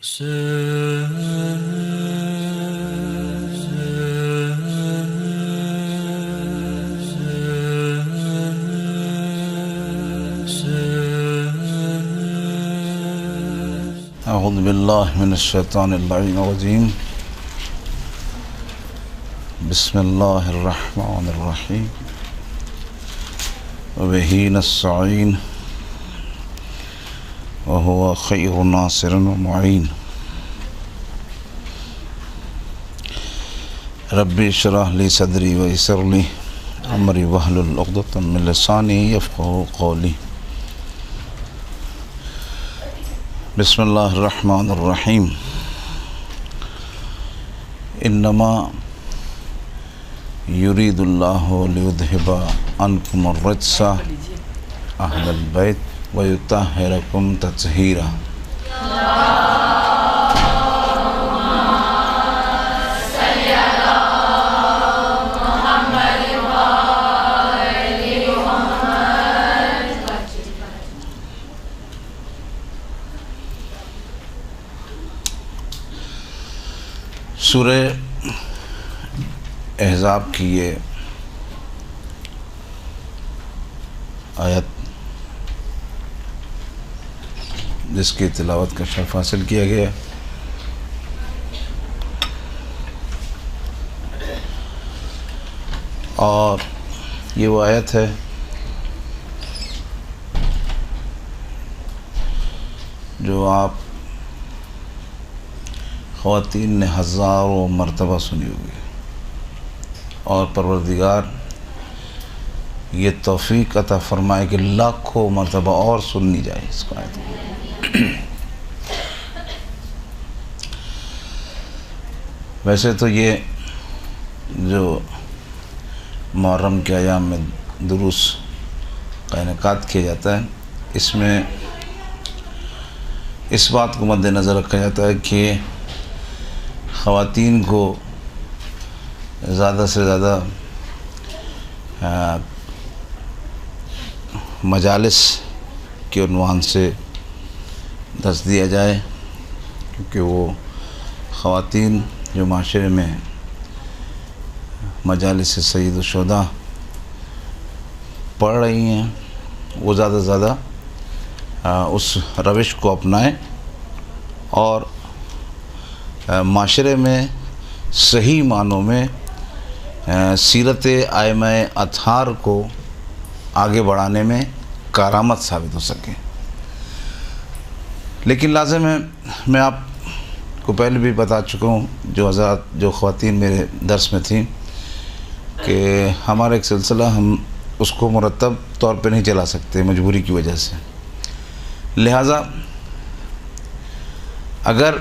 اعوذ باللہ من الشیطان اللعین الرجیم بسم اللہ الرحمن الرحیم وبہ نستعین وهو خیر ناصر ومعین ربی اشرح لی صدری ویسر لی امری واحلل عقدۃ من لسانی یفقہوا قولی بسم اللہ الرحمن الرحیم انما یرید اللہ لیذہب عنکم الرجس اہل البیت ویطہرکم تطہیرا۔ سورہ احزاب کی یہ آیت جس کی تلاوت کا شرف حاصل کیا گیا ہے، اور یہ وہ آیت ہے جو آپ خواتین نے ہزاروں مرتبہ سنی ہوگی، اور پروردگار یہ توفیق عطا فرمائے کہ لاکھوں مرتبہ اور سننی جائے اس کو آیت کو۔ ویسے تو یہ جو محرم کے ایام میں دروس کا انعقاد کیا جاتا ہے، اس میں اس بات کو مد نظر رکھا جاتا ہے کہ خواتین کو زیادہ سے زیادہ مجالس کے عنوان سے درس دیا جائے، کیونکہ وہ خواتین جو معاشرے میں مجالس سید الشہداء پڑھ رہی ہیں، وہ زیادہ سے زیادہ اس روش کو اپنائیں اور معاشرے میں صحیح معنوں میں سیرت ائمہ اطہار کو آگے بڑھانے میں کارآمد ثابت ہو سکے۔ لیکن لازم ہے، میں آپ کو پہلے بھی بتا چکا ہوں، جو حضرات جو خواتین میرے درس میں تھیں، کہ ہمارا ایک سلسلہ ہم اس کو مرتب طور پہ نہیں چلا سکتے مجبوری کی وجہ سے، لہٰذا اگر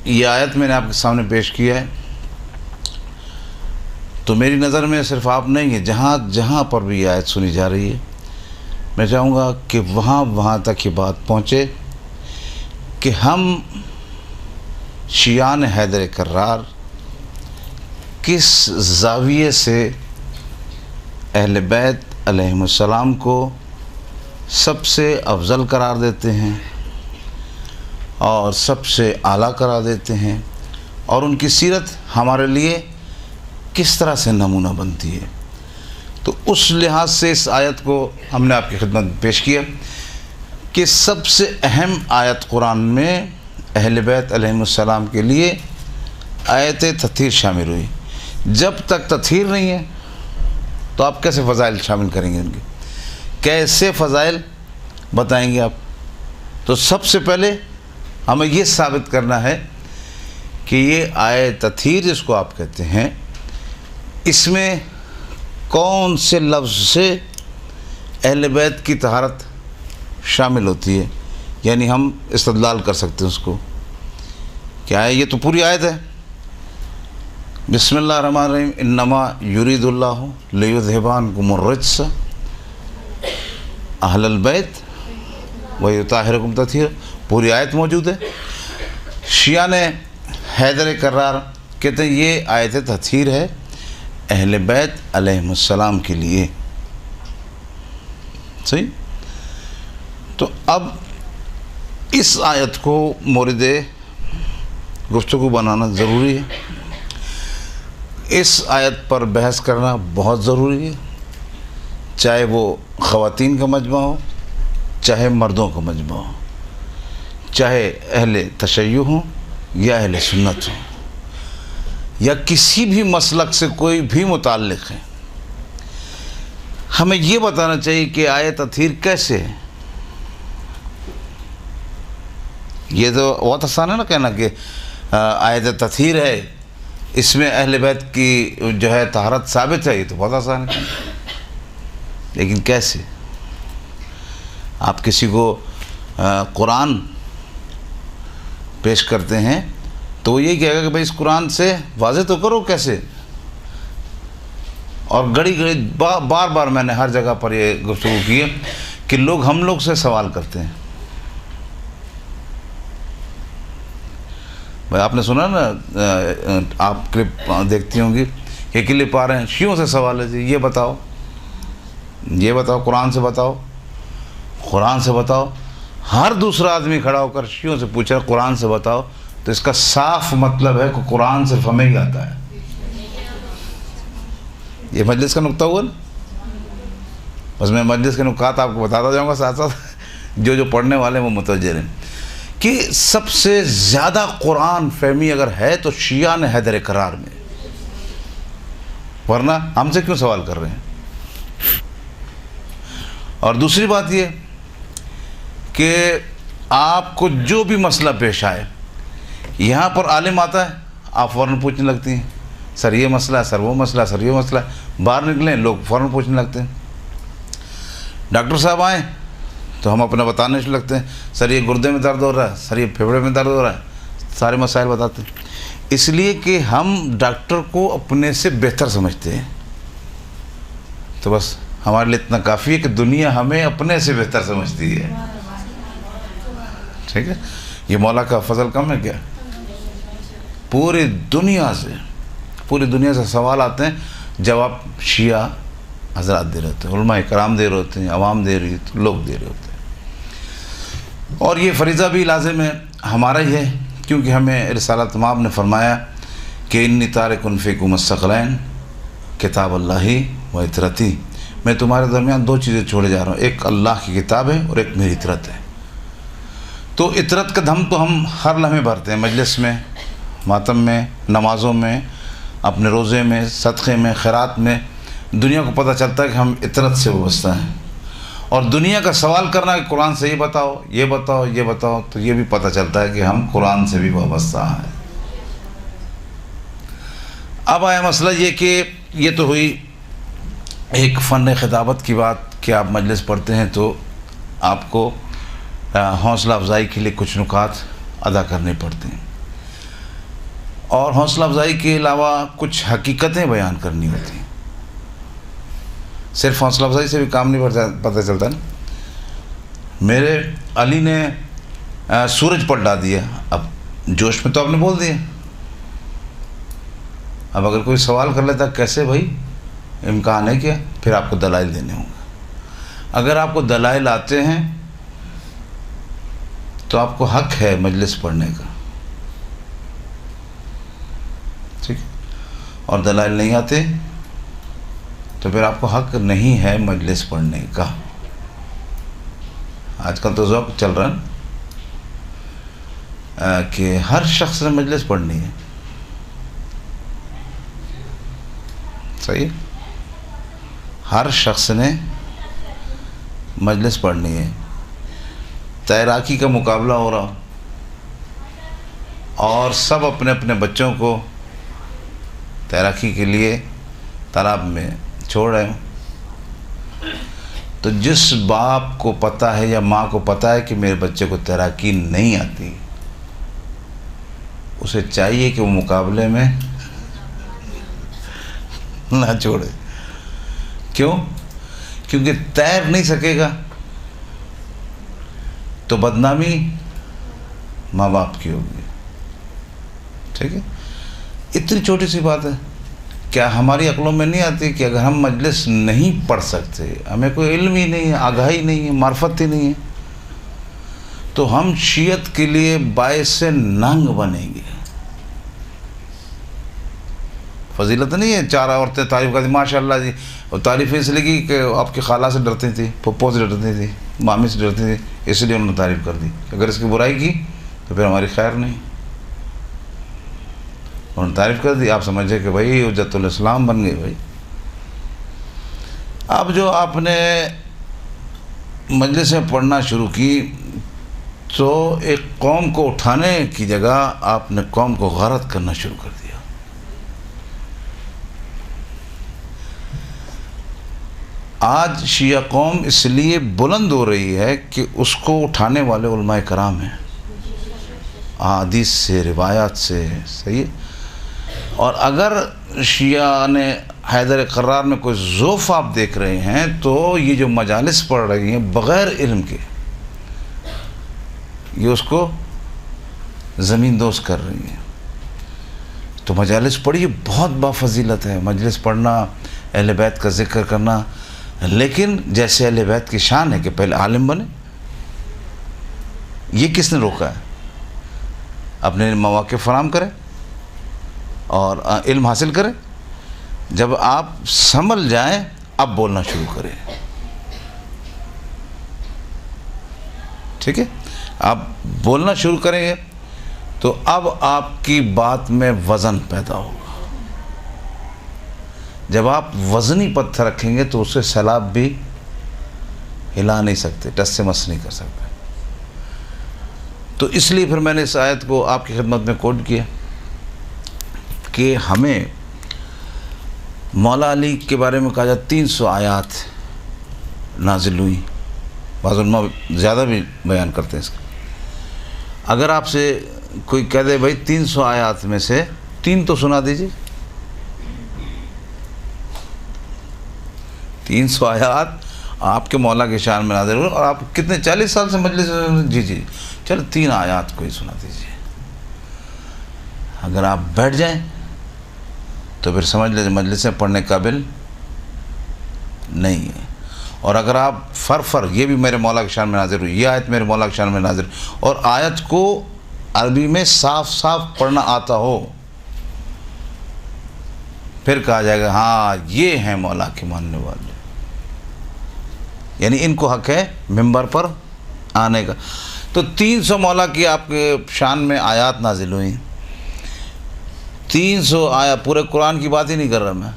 یہ آیت میں نے آپ کے سامنے پیش کیا ہے تو میری نظر میں صرف آپ نہیں ہے، جہاں جہاں پر بھی یہ آیت سنی جا رہی ہے، میں چاہوں گا کہ وہاں تک یہ بات پہنچے کہ ہم شیعان حیدر کرار کس زاویے سے اہل بیت علیہم السلام کو سب سے افضل قرار دیتے ہیں اور سب سے اعلیٰ قرار دیتے ہیں، اور ان کی سیرت ہمارے لیے کس طرح سے نمونہ بنتی ہے۔ تو اس لحاظ سے اس آیت کو ہم نے آپ کی خدمت میں پیش کیا کہ سب سے اہم آیت قرآن میں اہل بیت علیہم السلام کے لیے آیت تطہیر شامل ہوئی۔ جب تک تطہیر نہیں ہے تو آپ کیسے فضائل شامل کریں گے؟ ان کے کیسے فضائل بتائیں گے آپ؟ تو سب سے پہلے ہمیں یہ ثابت کرنا ہے کہ یہ آیت تطہیر جس کو آپ کہتے ہیں، اس میں کون سے لفظ سے اہل بیت کی طہارت شامل ہوتی ہے، یعنی ہم استدلال کر سکتے ہیں اس کو۔ کیا ہے؟ یہ تو پوری آیت ہے۔ بسم اللہ الرحمن الرحیم انما یرید اللہ لیذہب عنکم الرجس اہل البیت ویطہرکم تطہیرا، پوری آیت موجود ہے۔ شیعہ نے حیدر کرار کہتے ہیں یہ آیت تطہیر ہے اہل بیت علیہم السلام کے لیے، صحیح؟ تو اب اس آیت کو مورد گفتگو بنانا ضروری ہے، اس آیت پر بحث کرنا بہت ضروری ہے، چاہے وہ خواتین کا مجمع ہو، چاہے مردوں کا مجمع ہو، چاہے اہل تشیع ہوں یا اہل سنت ہوں، یا کسی بھی مسلک سے کوئی بھی متعلق ہے، ہمیں یہ بتانا چاہیے کہ آیت تطہیر کیسے ہے۔ یہ تو بہت آسان ہے نا کہنا کہ آیت تطہیر ہے، اس میں اہل بیت کی جو ہے طہارت ثابت ہے، یہ تو بہت آسان ہے، لیکن کیسے؟ آپ کسی کو قرآن پیش کرتے ہیں تو وہ یہی کہے گا کہ بھائی اس قرآن سے واضح تو کرو کیسے، اور گڑی بار بار میں نے ہر جگہ پر یہ گفتگو کی ہے کہ لوگ ہم لوگ سے سوال کرتے ہیں۔ بھائی آپ نے سنا نا، آپ کلپ دیکھتی ہوں گی، یہ کلپ آ رہے ہیں، شیعوں سے سوال ہے جی، یہ بتاؤ قرآن سے بتاؤ، قرآن سے بتاؤ۔ ہر دوسرا آدمی کھڑا ہو کر شیعوں سے پوچھ رہا ہے قرآن سے بتاؤ، تو اس کا صاف مطلب ہے کہ قرآن صرف ہمیں ہی آتا ہے۔ یہ مجلس کا نقطہ ہوا نا، بس میں مجلس کے نکات آپ کو بتاتا جاؤں گا ساتھ ساتھ، جو پڑھنے والے ہیں وہ متوجہ رہیں کہ سب سے زیادہ قرآن فہمی اگر ہے تو شیعہ نے حیدر کرار میں، ورنہ ہم سے کیوں سوال کر رہے ہیں؟ اور دوسری بات یہ کہ آپ کو جو بھی مسئلہ پیش آئے، یہاں پر عالم آتا ہے آپ فوراً پوچھنے لگتی ہیں، سر یہ مسئلہ ہے، سر وہ مسئلہ ہے، سر یہ مسئلہ ہے، باہر نکلیں لوگ فوراً پوچھنے لگتے ہیں، ڈاکٹر صاحب آئیں تو ہم اپنا بتانے لگتے ہیں، سر یہ گردے میں درد ہو رہا ہے، سر یہ پھیپھڑے میں درد ہو رہا ہے، سارے مسائل بتاتے ہیں، اس لیے کہ ہم ڈاکٹر کو اپنے سے بہتر سمجھتے ہیں، تو بس ہمارے لیے اتنا کافی ہے کہ دنیا ہمیں اپنے سے بہتر سمجھتی ہے، ٹھیک ہے؟ یہ مولا کا فضل کم ہے کیا؟ پوری دنیا سے سوال آتے ہیں، جواب شیعہ حضرات دے رہے ہوتے ہیں، علماء کرام دے رہے ہوتے ہیں، عوام دے رہی ہے، لوگ دے رہے ہوتے ہیں، اور یہ فریضہ بھی لازم ہے ہمارا ہی ہے، کیونکہ ہمیں رسالت مآب نے فرمایا کہ انی تارک فیکم الثقلین کتاب اللہ و عطرتی، میں تمہارے درمیان دو چیزیں چھوڑے جا رہا ہوں، ایک اللہ کی کتاب ہے اور ایک میری عطرت ہے۔ تو عطرت کا دم تو ہم ہر لمحے بھرتے ہیں، مجلس میں، ماتم میں، نمازوں میں، اپنے روزے میں، صدقے میں، خیرات میں، دنیا کو پتہ چلتا ہے کہ ہم عطرت سے وابستہ ہیں، اور دنیا کا سوال کرنا کہ قرآن سے یہ بتاؤ، یہ بتاؤ، یہ بتاؤ، تو یہ بھی پتہ چلتا ہے کہ ہم قرآن سے بھی وابستہ ہیں۔ اب آیا مسئلہ یہ کہ یہ تو ہوئی ایک فن خطابت کی بات کہ آپ مجلس پڑھتے ہیں تو آپ کو حوصلہ افزائی کے لیے کچھ نکات ادا کرنے پڑتے ہیں، اور حوصلہ افزائی کے علاوہ کچھ حقیقتیں بیان کرنی ہوتی ہیں۔ صرف حوصلہ افزائی سے بھی کام نہیں پتہ چلتا نا۔ میرے علی نے سورج پلٹا دیا، اب جوش میں تو آپ نے بول دیا، اب اگر کوئی سوال کر لیتا کیسے بھائی، امکان ہے کیا، پھر آپ کو دلائل دینے ہوں گے۔ اگر آپ کو دلائل آتے ہیں تو آپ کو حق ہے مجلس پڑھنے کا، ٹھیک ہے، اور دلائل نہیں آتے تو پھر آپ کو حق نہیں ہے مجلس پڑھنے کا۔ آج کل تو ذوق چل رہا ہے کہ ہر شخص نے مجلس پڑھنی ہے، صحیح، ہر شخص نے مجلس پڑھنی ہے۔ تیراکی کا مقابلہ ہو رہا اور سب اپنے اپنے بچوں کو تیراکی کے لیے تالاب میں چھوڑ رہے ہوں، تو جس باپ کو پتہ ہے یا ماں کو پتہ ہے کہ میرے بچے کو تیراکی نہیں آتی، اسے چاہیے کہ وہ مقابلے میں نہ چھوڑے۔ کیوں؟ کیونکہ تیر نہیں سکے گا تو بدنامی ماں باپ کی ہوگی، ٹھیک ہے؟ اتنی چھوٹی سی بات ہے، کیا ہماری عقلوں میں نہیں آتی کہ اگر ہم مجلس نہیں پڑھ سکتے، ہمیں کوئی علم ہی نہیں ہے، آگاہی نہیں ہے، معرفت ہی نہیں ہے، تو ہم شیعت کے لیے باعث ننگ بنیں گے، فضیلت نہیں ہے 4 عورتیں تعریف کرتی ماشاء اللہ جی، اور تعریف اس لیے کی کہ آپ کی خالہ سے ڈرتی تھی، پھپھو سے ڈرتی تھی، مامی سے ڈرتی تھی، اس لیے انہوں نے تعریف کر دی. اگر اس کی برائی کی تو پھر ہماری خیر نہیں. انہوں نے تعریف کر دی، آپ سمجھے کہ بھائی حجت الاسلام بن گئی. بھائی اب جو آپ نے مجلس میں پڑھنا شروع کی تو ایک قوم کو اٹھانے کی جگہ آپ نے قوم کو غارت کرنا شروع کر دیا. آج شیعہ قوم اس لیے بلند ہو رہی ہے کہ اس کو اٹھانے والے علماء کرام ہیں، احادیث سے، روایات سے. صحیح. اور اگر شیعہ نے حیدر قرار میں کوئی ذوف آپ دیکھ رہے ہیں تو یہ جو مجالس پڑھ رہی ہیں بغیر علم کے، یہ اس کو زمین دوز کر رہی ہیں. تو مجالس پڑھیے، بہت بافضیلت ہے مجلس پڑھنا، اہل بیت کا ذکر کرنا. لیکن جیسے اہل بیت کی شان ہے کہ پہلے عالم بنے، یہ کس نے روکا ہے؟ اپنے مواقع فراہم کریں اور علم حاصل کریں. جب آپ سنبھل جائیں اب بولنا شروع کریں. ٹھیک ہے، آپ بولنا شروع کریں گے تو اب آپ کی بات میں وزن پیدا ہوگا. جب آپ وزنی پتھر رکھیں گے تو اسے سیلاب بھی ہلا نہیں سکتے، ٹس سے مس نہیں کر سکتے. تو اس لیے پھر میں نے اس آیت کو آپ کی خدمت میں کوٹ کیا کہ ہمیں مولا علی کے بارے میں کہا جاتا 300 آیات نازل ہوئی. بعض علماء زیادہ بھی بیان کرتے ہیں اس کا. اگر آپ سے کوئی کہہ دے بھائی 300 آیات میں سے 3 تو سنا دیجیے. 300 آیات آپ کے مولا کے شان میں نازل ہوئی اور آپ کتنے 40 سال سے مجلس، جی چلو 3 آیات کو ہی سنا دیجیے. اگر آپ بیٹھ جائیں تو پھر سمجھ لیجیے مجلس میں پڑھنے قابل نہیں ہے. اور اگر آپ فر یہ بھی میرے مولا کے شان میں نازل ہوئی، یہ آیت میرے مولا کے شان میں نازل، اور آیت کو عربی میں صاف پڑھنا آتا ہو، پھر کہا جائے گا ہاں یہ ہیں مولا کے ماننے والے. یعنی ان کو حق ہے ممبر پر آنے کا. تو 300 مولا کی آپ کے شان میں آیات نازل ہوئی. 300 آیات، پورے قرآن کی بات ہی نہیں کر رہا میں،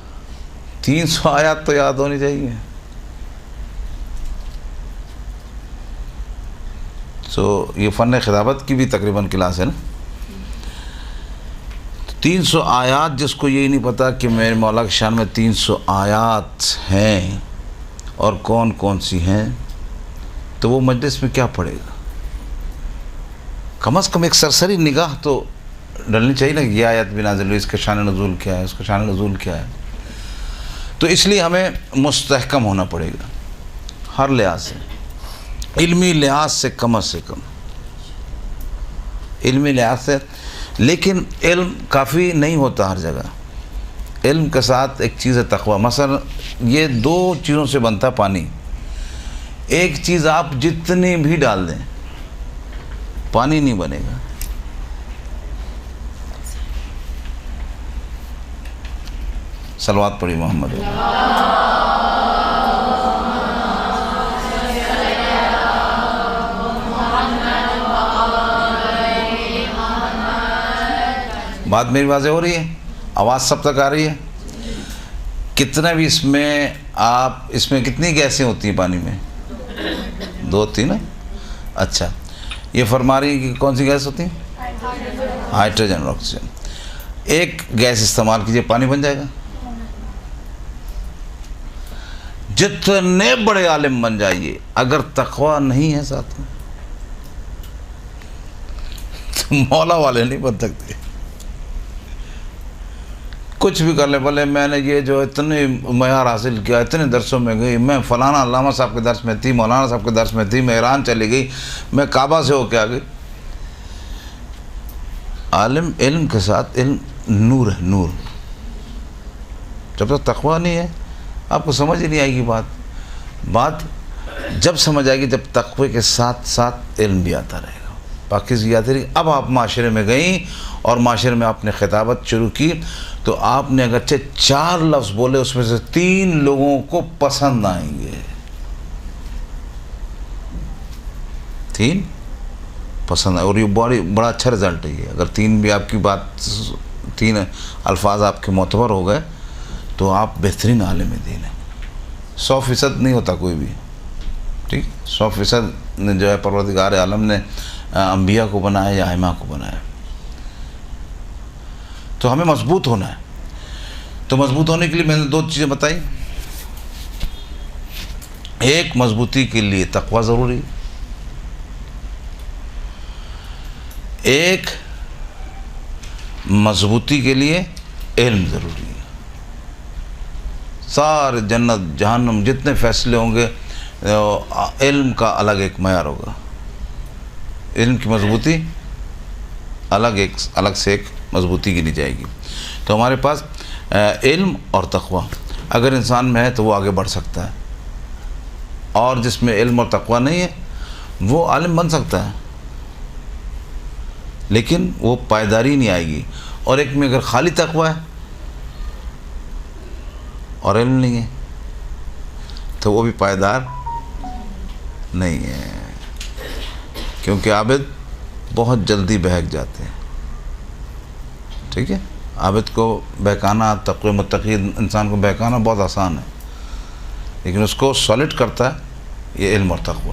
300 آیات تو یاد ہونی چاہیے. تو یہ فن خطابت کی بھی تقریباً کلاس ہے نا. 300 آیات، جس کو یہی نہیں پتا کہ میرے مولا کے شان میں 300 آیات ہیں اور کون کون سی ہیں، تو وہ مجلس میں کیا پڑھے گا؟ کم از کم ایک سرسری نگاہ تو ڈلنی چاہیے نا کہ یہ آیت بھی نازل ہوئی، اس کا شان نزول کیا ہے، اس کا شان نزول کیا ہے. تو اس لیے ہمیں مستحکم ہونا پڑے گا ہر لحاظ سے، علمی لحاظ سے کم از کم، علمی لحاظ سے. لیکن علم کافی نہیں ہوتا ہر جگہ. علم کے ساتھ ایک چیز ہے تقوی. مثلا یہ 2 چیزوں سے بنتا پانی. ایک چیز آپ جتنی بھی ڈال دیں پانی نہیں بنے گا. صلوات پڑھی محمد. بات میری واضح ہو رہی ہے؟ آواز سب تک آ رہی ہے؟ کتنا بھی اس میں آپ، اس میں کتنی گیسیں ہوتی ہیں پانی میں؟ 2 ہوتی نا. اچھا، یہ فرما رہی ہے کہ کون سی گیس ہوتی ہیں؟ ہائیڈروجن اور آکسیجن. ایک گیس استعمال کیجئے پانی بن جائے گا. جتنے بڑے عالم بن جائیے، اگر تقوی نہیں ہے ساتھ میں تو مولا والے نہیں بن سکتے. کچھ بھی کر لے، بولے میں نے یہ جو اتنے معیار حاصل کیا، اتنے درسوں میں گئی، میں فلانا علامہ صاحب کے درس میں تھی، مولانا صاحب کے درس میں تھی، میں ایران چلی گئی، میں کعبہ سے ہو کے آ گئی. عالم علم کے ساتھ، علم نور ہے، نور. جب تک تقوی نہیں ہے آپ کو سمجھ ہی نہیں آئے گی بات جب سمجھ آئے گی جب تقوی کے ساتھ ساتھ علم بھی آتا رہے گا، پاکیزگی آتی رہے گی. اب آپ معاشرے میں گئیں اور معاشرے میں آپ نے خطابت شروع کی تو آپ نے اگرچہ 4 لفظ بولے اس میں سے 3 لوگوں کو پسند آئیں گے، 3 پسند آئے، اور یہ بڑا اچھا رزلٹ ہے یہ. اگر 3 بھی آپ کی بات 3 الفاظ آپ کے معتبر ہو گئے تو آپ بہترین عالم دین ہیں. 100% نہیں ہوتا کوئی بھی، ٹھیک. 100% نے جو ہے پروردگار عالم نے انبیاء کو بنایا یا ائمہ کو بنایا. تو ہمیں مضبوط ہونا ہے. تو مضبوط ہونے کے لیے میں نے 2 چیزیں بتائی. ایک، مضبوطی کے لیے تقوی ضروری، ایک مضبوطی کے لیے علم ضروری ہے. سارے جنت جہنم جتنے فیصلے ہوں گے علم کا الگ ایک معیار ہوگا. علم کی مضبوطی الگ سے ایک مضبوطی گنی جائے گی. تو ہمارے پاس علم اور تقوی اگر انسان میں ہے تو وہ آگے بڑھ سکتا ہے، اور جس میں علم اور تقوی نہیں ہے وہ عالم بن سکتا ہے لیکن وہ پائیداری نہیں آئے گی. اور ایک میں اگر خالی تقوی ہے اور علم نہیں ہے تو وہ بھی پائیدار نہیں ہے، کیونکہ عابد بہت جلدی بہک جاتے ہیں. ٹھیک ہے، عابد کو بہکانا، تقوی متقی انسان کو بہکانا بہت آسان ہے، لیکن اس کو سالڈ کرتا ہے یہ علم اور تقوی.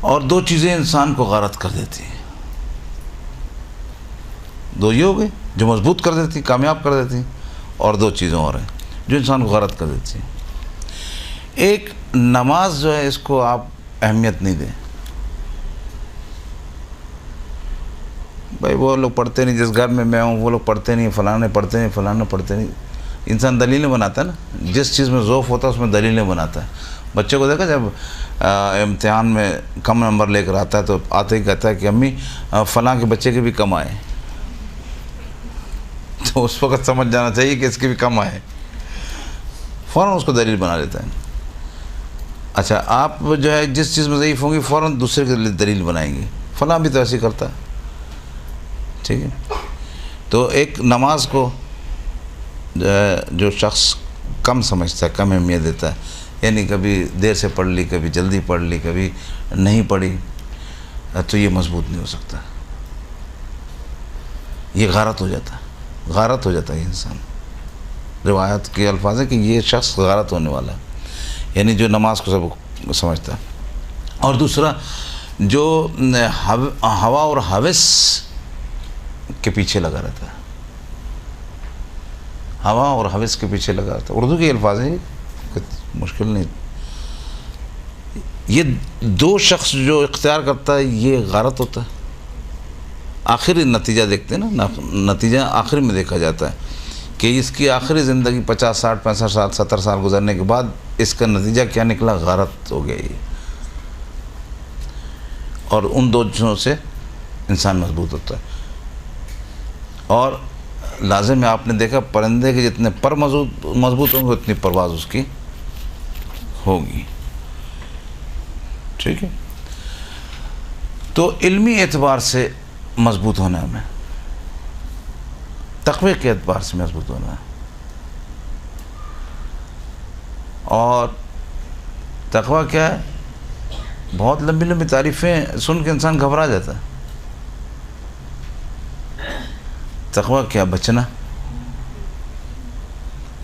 اور 2 چیزیں انسان کو غارت کر دیتی ہیں. 2 یہ ہو گئی جو مضبوط کر دیتی، کامیاب کر دیتی، اور 2 چیزیں اور ہیں جو انسان کو غارت کر دیتی ہیں. ایک، نماز جو ہے اس کو آپ اہمیت نہیں دیں. بھائی وہ لوگ پڑھتے نہیں، جس گھر میں ہوں وہ لوگ پڑھتے نہیں، فلانے پڑھتے نہیں، فلانے پڑھتے نہیں. انسان دلیلیں بناتا ہے نا، جس چیز میں ذوق ہوتا ہے اس میں دلیلیں بناتا ہے. بچے کو دیکھا جب امتحان میں کم نمبر لے کر آتا ہے تو آتے ہی کہتا ہے کہ امی فلاں کے بچے کے بھی کم آئے، تو اس وقت سمجھ جانا چاہیے کہ اس کے بھی کم آئے، فوراً اس کو دلیل بنا لیتا ہے. اچھا، آپ جو ہے جس چیز میں ضعیف ہوں گی فوراً دوسرے کے لیے دلیل بنائیں گے، فلاں بھی تو ایسے کرتا ہے. ٹھیک ہے، تو ایک نماز کو جو شخص کم سمجھتا ہے، کم اہمیت دیتا ہے، یعنی کبھی دیر سے پڑھ لی، کبھی جلدی پڑھ لی، کبھی نہیں پڑھی، تو یہ مضبوط نہیں ہو سکتا. یہ غارت ہو جاتا ہے یہ انسان. روایت کے الفاظ ہے کہ یہ شخص غارت ہونے والا ہے، یعنی جو نماز کو سب سمجھتا ہے. اور دوسرا، جو ہوا اور ہوس کے پیچھے لگا رہتا ہے، ہوا اور ہوس کے پیچھے لگا رہتا ہے. اردو کے الفاظ ہیں، مشکل نہیں. یہ 2 شخص جو اختیار کرتا ہے یہ غارت ہوتا ہے. آخری نتیجہ دیکھتے ہیں نا، نتیجہ آخر میں دیکھا جاتا ہے کہ اس کی آخری زندگی 50 60 65 سال 70 سال گزرنے کے بعد اس کا نتیجہ کیا نکلا، غارت ہو گیا یہ. اور ان 2 چیزوں سے انسان مضبوط ہوتا ہے. اور لازم ہے، آپ نے دیکھا پرندے کے جتنے پر مضبوط ہوں گے اتنی پرواز اس کی ہوگی. ٹھیک ہے، تو علمی اعتبار سے مضبوط ہونا ہے، ہمیں تقوی کے اعتبار سے مضبوط ہونا ہے. اور تقوی کیا ہے؟ بہت لمبی لمبی تعریفیں سن کے انسان گھبرا جاتا ہے. تقوی کیا؟ بچنا.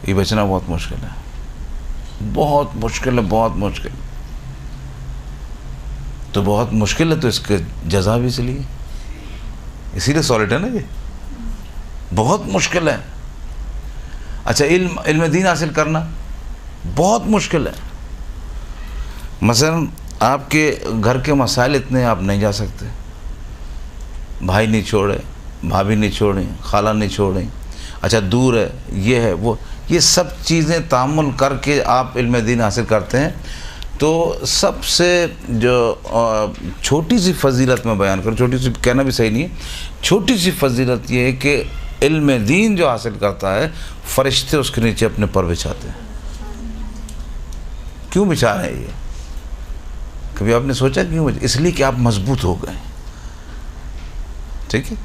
یہ بچنا بہت مشکل ہے، بہت مشکل ہے، بہت مشکل. تو بہت مشکل ہے تو اس کے جزا بھی اسی لیے سالڈ ہے نا، یہ بہت مشکل ہے. اچھا، علم دین حاصل کرنا بہت مشکل ہے. مثلا آپ کے گھر کے مسائل اتنے آپ نہیں جا سکتے، بھائی نہیں چھوڑے، بھابھی نہیں چھوڑیں، خالہ نہیں چھوڑیں، اچھا دور ہے، یہ ہے وہ، یہ سب چیزیں تعامل کر کے آپ علم دین حاصل کرتے ہیں. تو سب سے جو چھوٹی سی فضیلت میں بیان کروں، چھوٹی سی کہنا بھی صحیح نہیں ہے، چھوٹی سی فضیلت یہ ہے کہ علم دین جو حاصل کرتا ہے فرشتے اس کے نیچے اپنے پر بچھاتے ہیں. کیوں بچھا رہے ہیں؟ یہ کبھی آپ نے سوچا کیوں؟ اس لیے کہ آپ مضبوط ہو گئے. ٹھیک ہے،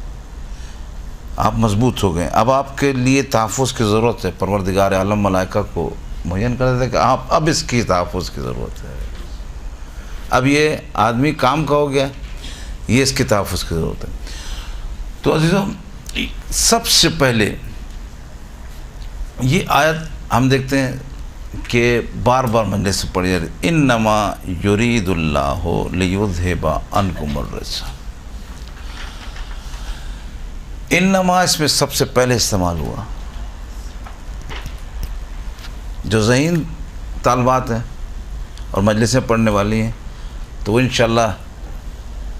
آپ مضبوط ہو گئے. اب آپ کے لیے تحفظ کی ضرورت ہے. پروردگار عالم ملائکہ کو معین کر دیتے کہ آپ اب اس کی تحفظ کی ضرورت ہے. اب یہ آدمی کام کا ہو گیا, یہ اس کی تحفظ کی ضرورت ہے. تو عزیزوں, سب سے پہلے یہ آیت ہم دیکھتے ہیں کہ بار بار مجلس سے پڑھی جاتی ہے, انما یرید اللہ لیذھب عنکم الرجس. انما اس میں سب سے پہلے استعمال ہوا. جو ذہین طالبات ہیں اور مجلسیں پڑھنے والی ہیں تو وہ انشاءاللہ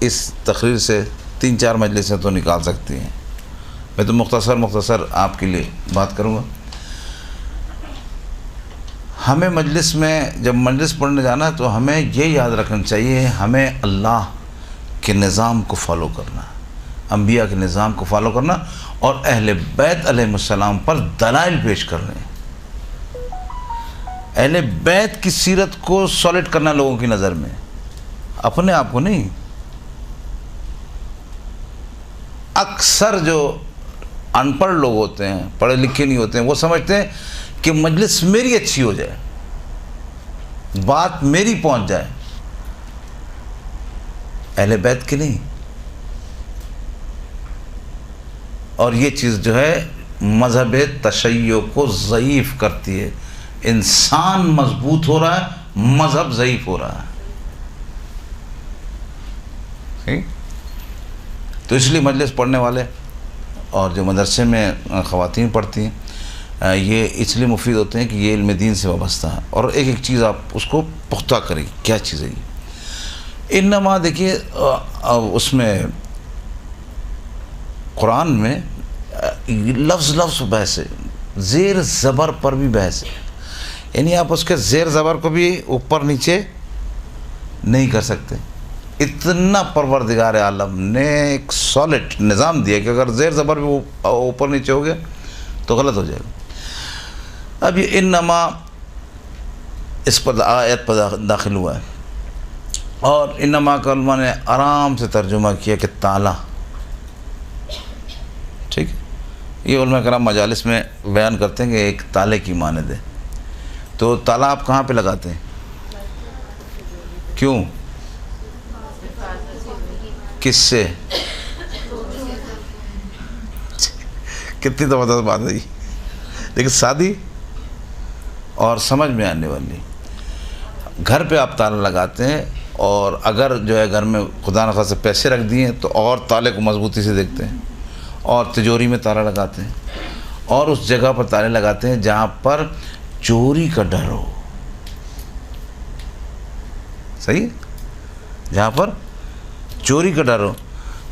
اس تقریر سے 3-4 مجلسیں تو نکال سکتی ہیں. میں تو مختصر آپ کے لیے بات کروں گا. ہمیں مجلس میں جب مجلس پڑھنے جانا ہے تو ہمیں یہ یاد رکھنا چاہیے, ہمیں اللہ کے نظام کو فالو کرنا, انبیاء کے نظام کو فالو کرنا اور اہل بیت علیہ السلام پر دلائل پیش کرنے. اہل بیت کی سیرت کو سالڈ کرنا لوگوں کی نظر میں, اپنے آپ کو نہیں. اکثر جو ان پڑھ لوگ ہوتے ہیں, پڑھے لکھے نہیں ہوتے ہیں, وہ سمجھتے ہیں کہ مجلس میری اچھی ہو جائے, بات میری پہنچ جائے, اہل بیت کی نہیں. اور یہ چیز جو ہے مذہب تشیع کو ضعیف کرتی ہے. انسان مضبوط ہو رہا ہے, مذہب ضعیف ہو رہا ہے. تو اس لیے مجلس پڑھنے والے اور جو مدرسے میں خواتین پڑھتی ہیں یہ اس لیے مفید ہوتے ہیں کہ یہ علم دین سے وابستہ ہے. اور ایک ایک چیز آپ اس کو پختہ کریں, کیا چیز ہے یہ. انما دیکھیے اس میں قرآن میں لفظ بحث ہے, زیر زبر پر بھی بحث ہے. یعنی آپ اس کے زیر زبر کو بھی اوپر نیچے نہیں کر سکتے. اتنا پروردگار عالم نے ایک سالڈ نظام دیا کہ اگر زیر زبر بھی اوپر نیچے ہو گیا تو غلط ہو جائے گا. اب یہ انما اس پر آیت پر داخل ہوا ہے, اور انما کا علماء نے آرام سے ترجمہ کیا کہ تالا. ٹھیک ہے, یہ علماء کرام مجالس میں بیان کرتے ہیں کہ ایک تالے کی مانند ہے. تو تالا آپ کہاں پہ لگاتے ہیں, کیوں, کس سے, کتنی زبردست بات ہے یہ, لیکن سادی اور سمجھ میں آنے والی. گھر پہ آپ تالا لگاتے ہیں, اور اگر جو ہے گھر میں خدا نخواستہ پیسے رکھ دیے تو اور تالے کو مضبوطی سے دیکھتے ہیں, اور تجوری میں تالا لگاتے ہیں, اور اس جگہ پر تالے لگاتے ہیں جہاں پر چوری کا ڈر ہو. صحیح, جہاں پر چوری کا ڈر ہو.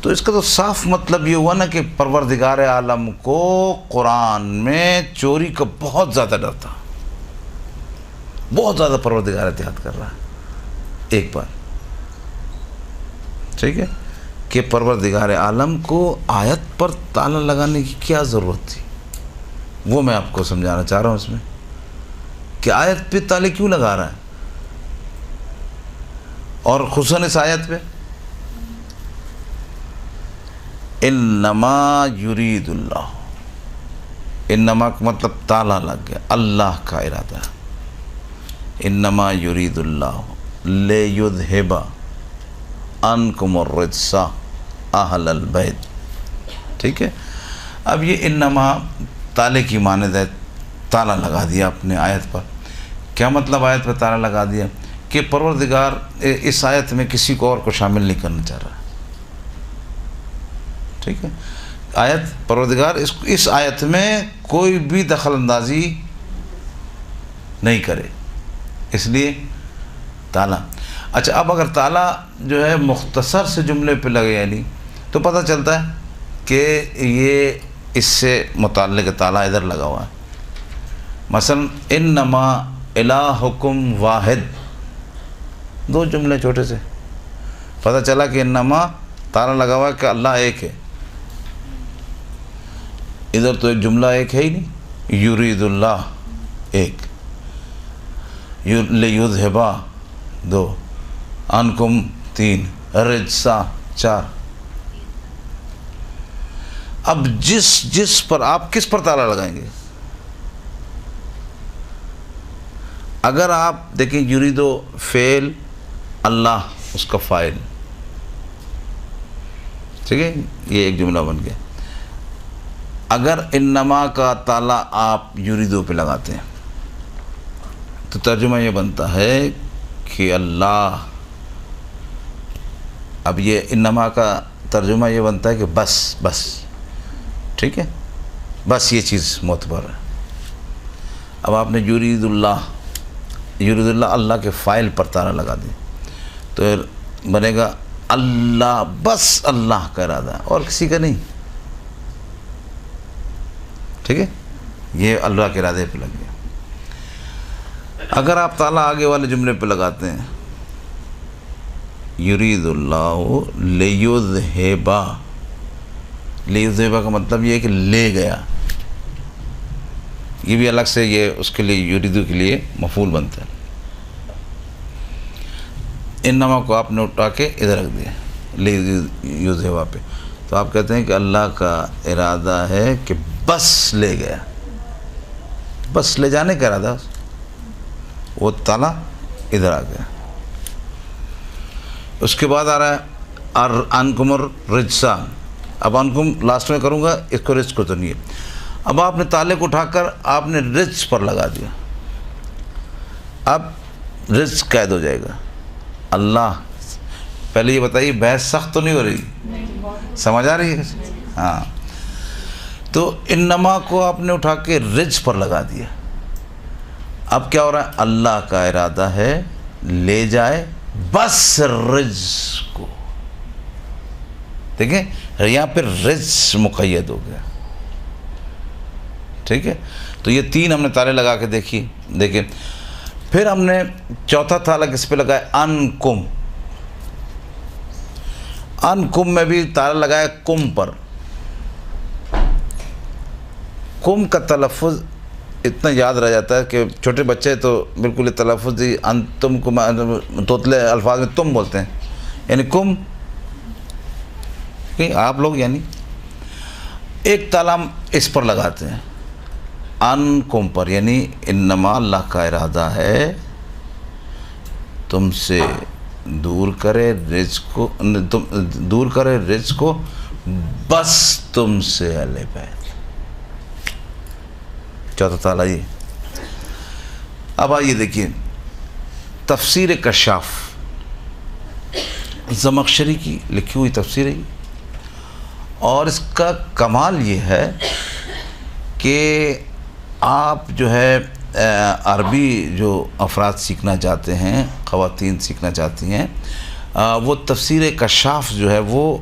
تو اس کا تو صاف مطلب یہ ہوا نا کہ پروردگار عالم کو قرآن میں چوری کا بہت زیادہ ڈر تھا, بہت زیادہ پروردگار احتیاط کر رہا ہے. ایک بار ٹھیک ہے کہ پروردگار عالم کو آیت پر تالا لگانے کی کیا ضرورت تھی, وہ میں آپ کو سمجھانا چاہ رہا ہوں اس میں کہ آیت پہ تالے کیوں لگا رہا ہے, اور خصوصاً اس آیت پہ انما یرید اللہ. انما کا مطلب تالا لگ گیا, اللہ کا ارادہ. انما یرید اللہ لیذھب عنکم الرجس اہل البیت. ٹھیک ہے, اب یہ انما تالے کی مانند ہے, تالا لگا دیا اپنے آیت پر. کیا مطلب آیت پر تالا لگا دیا کہ پروردگار اس آیت میں کسی کو اور کو شامل نہیں کرنا چاہ رہا. ٹھیک ہے, آیت پروردگار اس آیت میں کوئی بھی دخل اندازی نہیں کرے, اس لیے تالا. اچھا, اب اگر تالا جو ہے مختصر سے جملے پہ لگے یعنی تو پتہ چلتا ہے کہ یہ اس سے متعلق تالا ادھر لگا ہوا ہے. مثلا انما الہکم واحد, 2 جملے چھوٹے سے, پتہ چلا کہ انما تالا لگا ہوا ہے کہ اللہ ایک ہے. ادھر تو ایک جملہ ایک ہے ہی نہیں, یرید اللہ ایک, لیذھب 2, عنکم 3, الرجس 4. اب جس پر آپ کس پر تالا لگائیں گے؟ اگر آپ دیکھیں یریدو فعل اللہ اس کا فاعل، ٹھیک ہے، یہ ایک جملہ بن گیا۔ اگر انما کا تالا آپ یریدو پہ لگاتے ہیں تو ترجمہ یہ بنتا ہے کہ اللہ، اب یہ انما کا ترجمہ یہ بنتا ہے کہ بس ٹھیک ہے، بس یہ چیز معتبر ہے۔ اب آپ نے یرید اللہ اللہ کے فاعل پر تالا لگا دی تو بنے گا اللہ، بس اللہ کا ارادہ اور کسی کا نہیں، ٹھیک ہے، یہ اللہ کے ارادے پہ لگ گیا۔ اگر آپ تالا آگے والے جملے پہ لگاتے ہیں یرید اللہ لیذہبا کا مطلب یہ ہے کہ لے گیا، یہ بھی الگ سے یہ اس کے لیے یریدو کے لیے مفعول بنتا ہے۔ انما کو آپ نے اٹھا کے ادھر رکھ دیا لیذہبا پہ، تو آپ کہتے ہیں کہ اللہ کا ارادہ ہے کہ بس لے گیا، بس لے جانے کا ارادہ، وہ تالا ادھر آ گیا۔ اس کے بعد آ رہا ہے انکم الرجسا، اب انکم لاسٹ میں کروں گا، اس کو رجس کو تو نہیں ہے۔ اب آپ نے تالے کو اٹھا کر آپ نے رجس پر لگا دیا، اب رجس قید ہو جائے گا۔ اللہ، پہلے یہ بتائیے بحث سخت تو نہیں ہو رہی، سمجھ آ رہی ہے؟ ہاں، تو انما کو آپ نے اٹھا کے رجس پر لگا دیا، اب کیا ہو رہا ہے؟ اللہ کا ارادہ ہے لے جائے بس رجس کو، دیکھیں یہاں پہ رجس مقید ہو گیا، ٹھیک ہے۔ تو یہ تین ہم نے تالے لگا کے دیکھیں، پھر ہم نے چوتھا تالا کس پہ لگایا؟ انکم میں بھی تالا لگایا کم پر۔ کم کا تلفظ اتنا یاد رہ جاتا ہے کہ چھوٹے بچے تو بالکل تلفظ ہی انتم کو توتلے الفاظ میں تم بولتے ہیں، یعنی کم آپ لوگ، یعنی ایک تالا ہم اس پر لگاتے ہیں ان کم پر، یعنی انما اللہ کا ارادہ ہے تم سے دور کرے رزق کو بس تم سے اہل بیت، چوتھا تالا یہ۔ اب آئیے دیکھیے تفسیر کشاف، زمخشری کی لکھی ہوئی تفسیر ہے، اور اس کا کمال یہ ہے کہ آپ جو ہے عربی جو افراد سیکھنا چاہتے ہیں، خواتین سیکھنا چاہتی ہیں، وہ تفسیر کشاف جو ہے وہ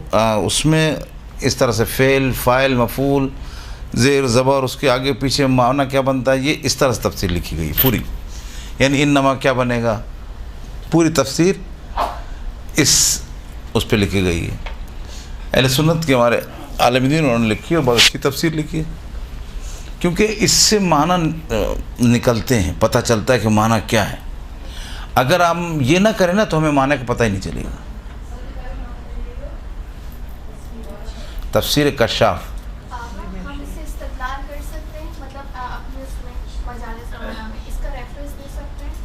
اس میں اس طرح سے فعل، فاعل، مفعول، زیر زبر، اس کے آگے پیچھے معنی کیا بنتا ہے، یہ اس طرح سے تفسیر لکھی گئی پوری، یعنی انما کیا بنے گا، پوری تفسیر اس پہ لکھی گئی ہے۔ اہل سنت کے ہمارے عالم دین انہوں نے لکھی ہے اور بہت اچھی تفسیر لکھی ہے، کیونکہ اس سے معنی نکلتے ہیں، پتہ چلتا ہے کہ معنی کیا ہے۔ اگر ہم یہ نہ کریں نا تو ہمیں معنی کا پتہ ہی نہیں چلے گا۔ تفسیر کشاف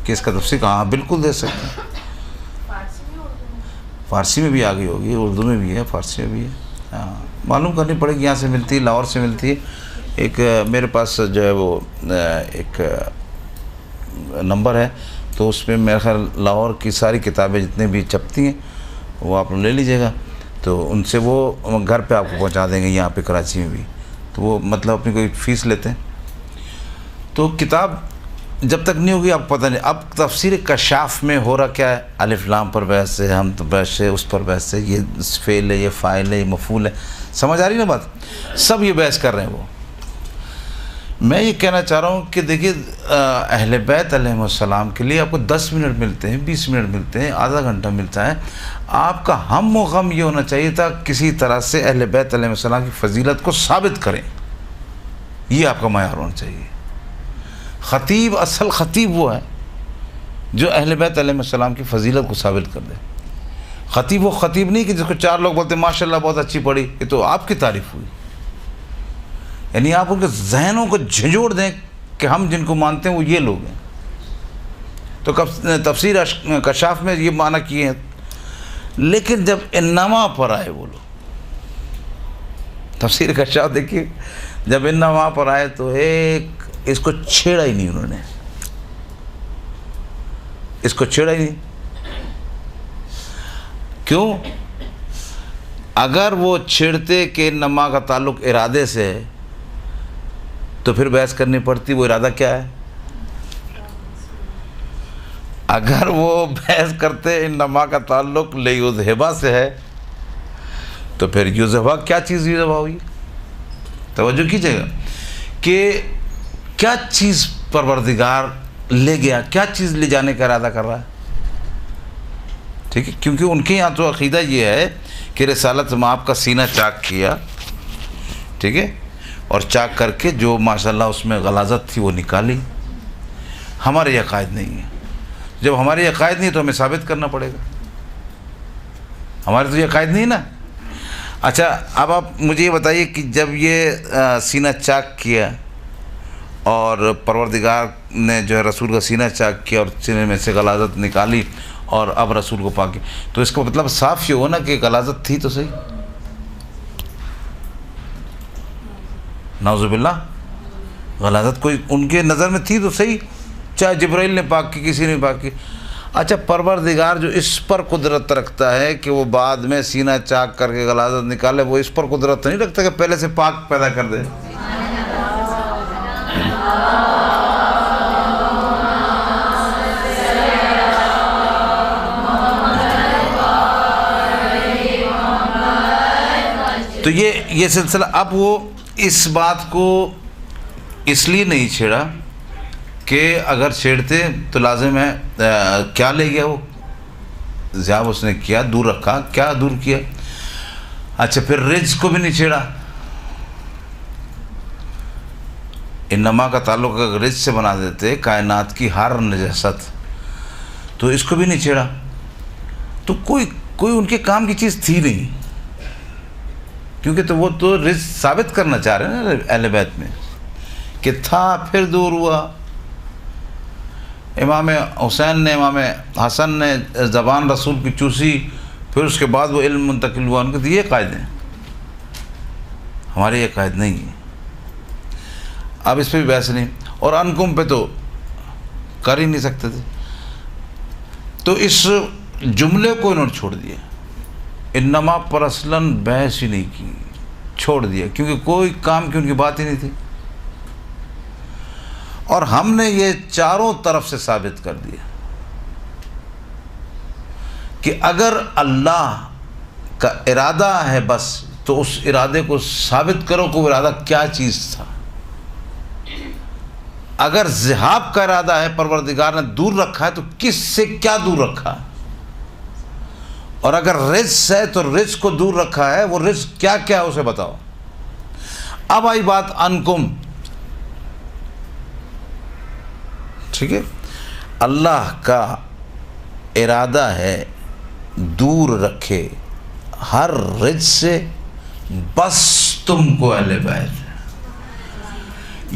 کس کا تفسیر؟ ہاں بالکل دے سکتے ہیں، فارسی میں بھی آ گئی ہوگی، اردو میں بھی ہے، فارسی میں بھی ہے، ہاں معلوم کرنی پڑے گی، یہاں سے ملتی ہے، لاہور سے ملتی ہے۔ ایک میرے پاس جو ہے وہ ایک نمبر ہے، تو اس میں میرے خیال لاہور کی ساری کتابیں جتنے بھی چھپتی ہیں وہ آپ لے لیجیے گا، تو ان سے وہ گھر پہ آپ کو پہنچا دیں گے، یہاں پہ کراچی میں بھی، تو وہ مطلب اپنی کوئی فیس لیتے ہیں۔ تو کتاب جب تک نہیں ہوگی آپ کو پتہ نہیں۔ اب تفسیر کشاف میں ہو رہا کیا ہے، الف لام پر بحث ہے، ہم تو بحث ہے، اس پر بحث ہے، یہ فعل ہے، یہ فاعل ہے، یہ مفعول ہے، سمجھ آ رہی نا بات؟ سب یہ بحث کر رہے ہیں۔ وہ میں یہ کہنا چاہ رہا ہوں کہ دیکھیے اہل بیت علیہ السلام کے لیے آپ کو 10 منٹ ملتے ہیں، 20 منٹ ملتے ہیں، آدھا گھنٹہ ملتا ہے، آپ کا ہم و غم یہ ہونا چاہیے تھا کسی طرح سے اہل بیت علیہ السلام کی فضیلت کو ثابت کریں، یہ آپ کا معیار ہونا چاہیے۔ خطیب، اصل خطیب وہ ہے جو اہل بیت علیہ السلام کی فضیلت کو ثابت کر دے۔ خطیب وہ خطیب نہیں کہ جس کو 4 لوگ بولتے ہیں ماشاءاللہ بہت اچھی پڑھی، یہ تو آپ کی تعریف ہوئی، یعنی آپ ان کے ذہنوں کو جھنجھوڑ دیں کہ ہم جن کو مانتے ہیں وہ یہ لوگ ہیں. تو تفسیر کشاف میں یہ معنی کیے ہیں. لیکن جب انما پر آئے وہ لوگ، تفسیر کشاف دیکھیے، جب انما پر آئے تو ایک اس کو چھیڑا ہی نہیں، انہوں نے اس کو چھیڑا ہی نہیں. کیوں؟ اگر وہ چھیڑتے کہ انما کا تعلق ارادے سے ہے تو پھر بحث کرنی پڑتی وہ ارادہ کیا ہے. اگر وہ بحث کرتے انما کا تعلق لیذہبا سے ہے تو پھر یذہبا کیا چیز یذہبا ہوئی. توجہ کیجئے گا کہ کیا چیز پروردگار لے گیا، کیا چیز لے جانے کا ارادہ کر رہا ہے. ٹھیک ہے، کیونکہ ان کے یہاں تو عقیدہ یہ ہے کہ رسالت مآب کا سینہ چاک کیا، ٹھیک ہے، اور چاک کر کے جو ماشاءاللہ اس میں غلاظت تھی وہ نکالی. ہمارے یہ عقائد نہیں ہے. جب ہمارے یہ عقائد نہیں تو ہمیں ثابت کرنا پڑے گا. ہمارے تو یہ عقائد نہیں نا. اچھا اب آپ مجھے یہ بتائیے کہ جب یہ سینہ چاک کیا اور پروردگار نے جو ہے رسول کا سینہ چاک کیا اور سینے میں سے غلاظت نکالی اور اب رسول کو پاکی، تو اس کا مطلب صاف یہ ہو نا کہ غلاظت تھی تو صحیح. نعوذ باللہ، غلاظت کوئی ان کے نظر میں تھی تو صحیح، چاہے جبرائیل نے پاک کی، کسی نے پاک کی. اچھا پروردگار جو اس پر قدرت رکھتا ہے کہ وہ بعد میں سینہ چاک کر کے غلاظت نکالے، وہ اس پر قدرت نہیں رکھتا کہ پہلے سے پاک پیدا کر دے. تو یہ سلسلہ اب وہ اس بات کو اس لیے نہیں چھیڑا کہ اگر چھیڑتے تو لازم ہے کیا لے گیا وہ ذہاب اس نے کیا، دور رکھا. کیا دور کیا؟ اچھا پھر رجز کو بھی نہیں چھیڑا. انما کا تعلق اگر رجز سے بنا دیتے کائنات کی ہر نجاست تو اس کو بھی نہیں چھیڑا. تو کوئی ان کے کام کی چیز تھی نہیں، کیونکہ تو وہ تو رجز ثابت کرنا چاہ رہے ہیں نا اہل بیت میں کہ تھا پھر دور ہوا. امام حسین نے، امام حسن نے زبان رسول کی چوسی، پھر اس کے بعد وہ علم منتقل ہوا. ان کے یہ قائد ہیں، ہمارے یہ قائد نہیں ہیں. اب اس پہ بھی بحث نہیں، اور انکم پہ تو کر ہی نہیں سکتے تھے. تو اس جملے کو انہوں نے چھوڑ دیا. انما پر اصلاً بحث ہی نہیں کی، چھوڑ دیا، کیونکہ کوئی کام کی ان کی بات ہی نہیں تھی. اور ہم نے یہ چاروں طرف سے ثابت کر دیا کہ اگر اللہ کا ارادہ ہے بس تو اس ارادے کو ثابت کرو کہ وہ ارادہ کیا چیز تھا. اگر ذہاب کا ارادہ ہے، پروردگار نے دور رکھا ہے تو کس سے کیا دور رکھا ہے، اور اگر رزق ہے تو رزق کو دور رکھا ہے، وہ رزق کیا کیا ہے اسے بتاؤ. اب آئی بات انکم. ٹھیک ہے، اللہ کا ارادہ ہے دور رکھے ہر رزق سے، بس تم کو اہل بیت.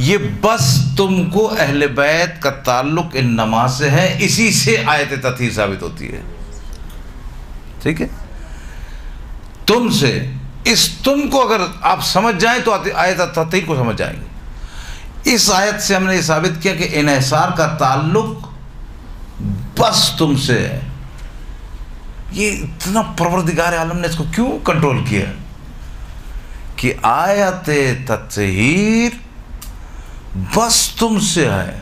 یہ بس تم کو اہل بیت کا تعلق انما سے ہے، اسی سے آیت تطہیر ثابت ہوتی ہے. ٹھیک ہے، تم سے، اس تم کو اگر آپ سمجھ جائیں تو آیت تطہیر کو سمجھ جائیں گے. اس آیت سے ہم نے یہ ثابت کیا کہ انحصار کا تعلق بس تم سے ہے. یہ اتنا پروردگار عالم نے اس کو کیوں کنٹرول کیا کہ آیت تطہیر بس تم سے ہے.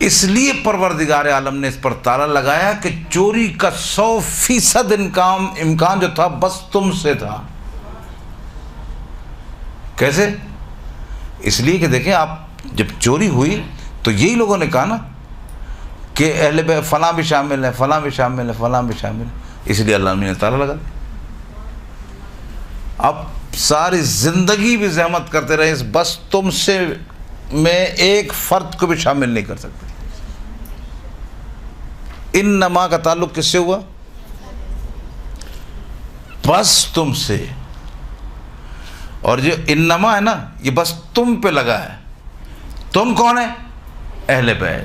اس لیے پروردگار عالم نے اس پر تالا لگایا کہ چوری کا 100% امکان جو تھا بس تم سے تھا. کیسے؟ اس لیے کہ دیکھیں آپ جب چوری ہوئی تو یہی لوگوں نے کہا نا کہ اہل بیت فلاں بھی شامل ہے، فلاں بھی شامل ہے، فلاں بھی شامل ہے. اس لیے اللہ نے تالا لگا. اب ساری زندگی بھی زحمت کرتے رہے، اس بس تم سے میں ایک فرد کو بھی شامل نہیں کر سکتے. انما کا تعلق کس سے ہوا؟ بس تم سے. اور جو انما ہے نا یہ بس تم پہ لگا ہے. تم کون ہے؟ اہل بیت.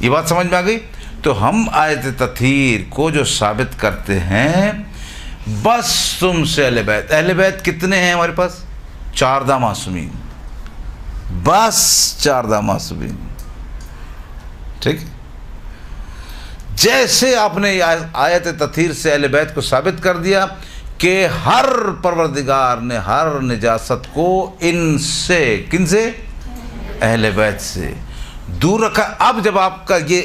یہ بات سمجھ میں آ گئی؟ تو ہم آیت تطہیر کو جو ثابت کرتے ہیں بس تم سے اہل بیت. اہل بیت کتنے ہیں ہمارے پاس؟ 14 معصومین، بس 14 معصومین. ٹھیک، جیسے آپ نے آیت تطہیر سے اہل بیت کو ثابت کر دیا کہ ہر پروردگار نے ہر نجاست کو ان سے، کن سے؟ اہل بیت سے دور رکھا. اب جب آپ کا یہ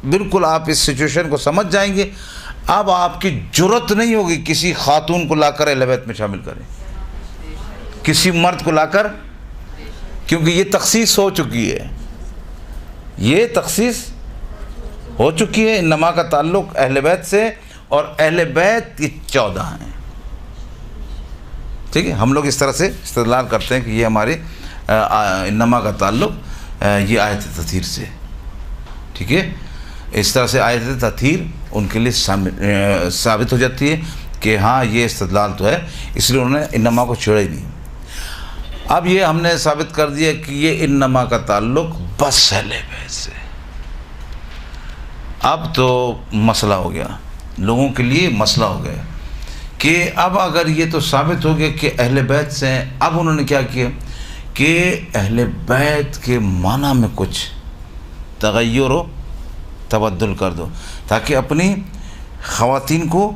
بالکل آپ اس سچویشن کو سمجھ جائیں گے، اب آپ کی جرت نہیں ہوگی کسی خاتون کو لا کر اہل بیت میں شامل کریں، کسی مرد کو لا کر، کیونکہ یہ تخصیص ہو چکی ہے. یہ تخصیص ہو چکی ہے. انما کا تعلق اہل بیت سے، اور اہل بیت یہ 14 ہیں. ٹھیک ہے، ہم لوگ اس طرح سے استدلال کرتے ہیں کہ یہ ہمارے انما کا تعلق یہ آیت تطہیر سے. ٹھیک ہے، اس طرح سے آیت تطہیر ان کے لیے ثابت ہو جاتی ہے کہ ہاں یہ استدلال تو ہے، اس لیے انہوں نے انما کو چھیڑا ہی نہیں. اب یہ ہم نے ثابت کر دیا کہ یہ انما کا تعلق بس اہل بیت سے. اب تو مسئلہ ہو گیا، لوگوں کے لیے مسئلہ ہو گیا کہ اب اگر یہ تو ثابت ہو گیا کہ اہل بیت سے ہیں، اب انہوں نے کیا کیا کہ اہل بیت کے معنی میں کچھ تغیر و تبدل کر دو تاکہ اپنی خواتین کو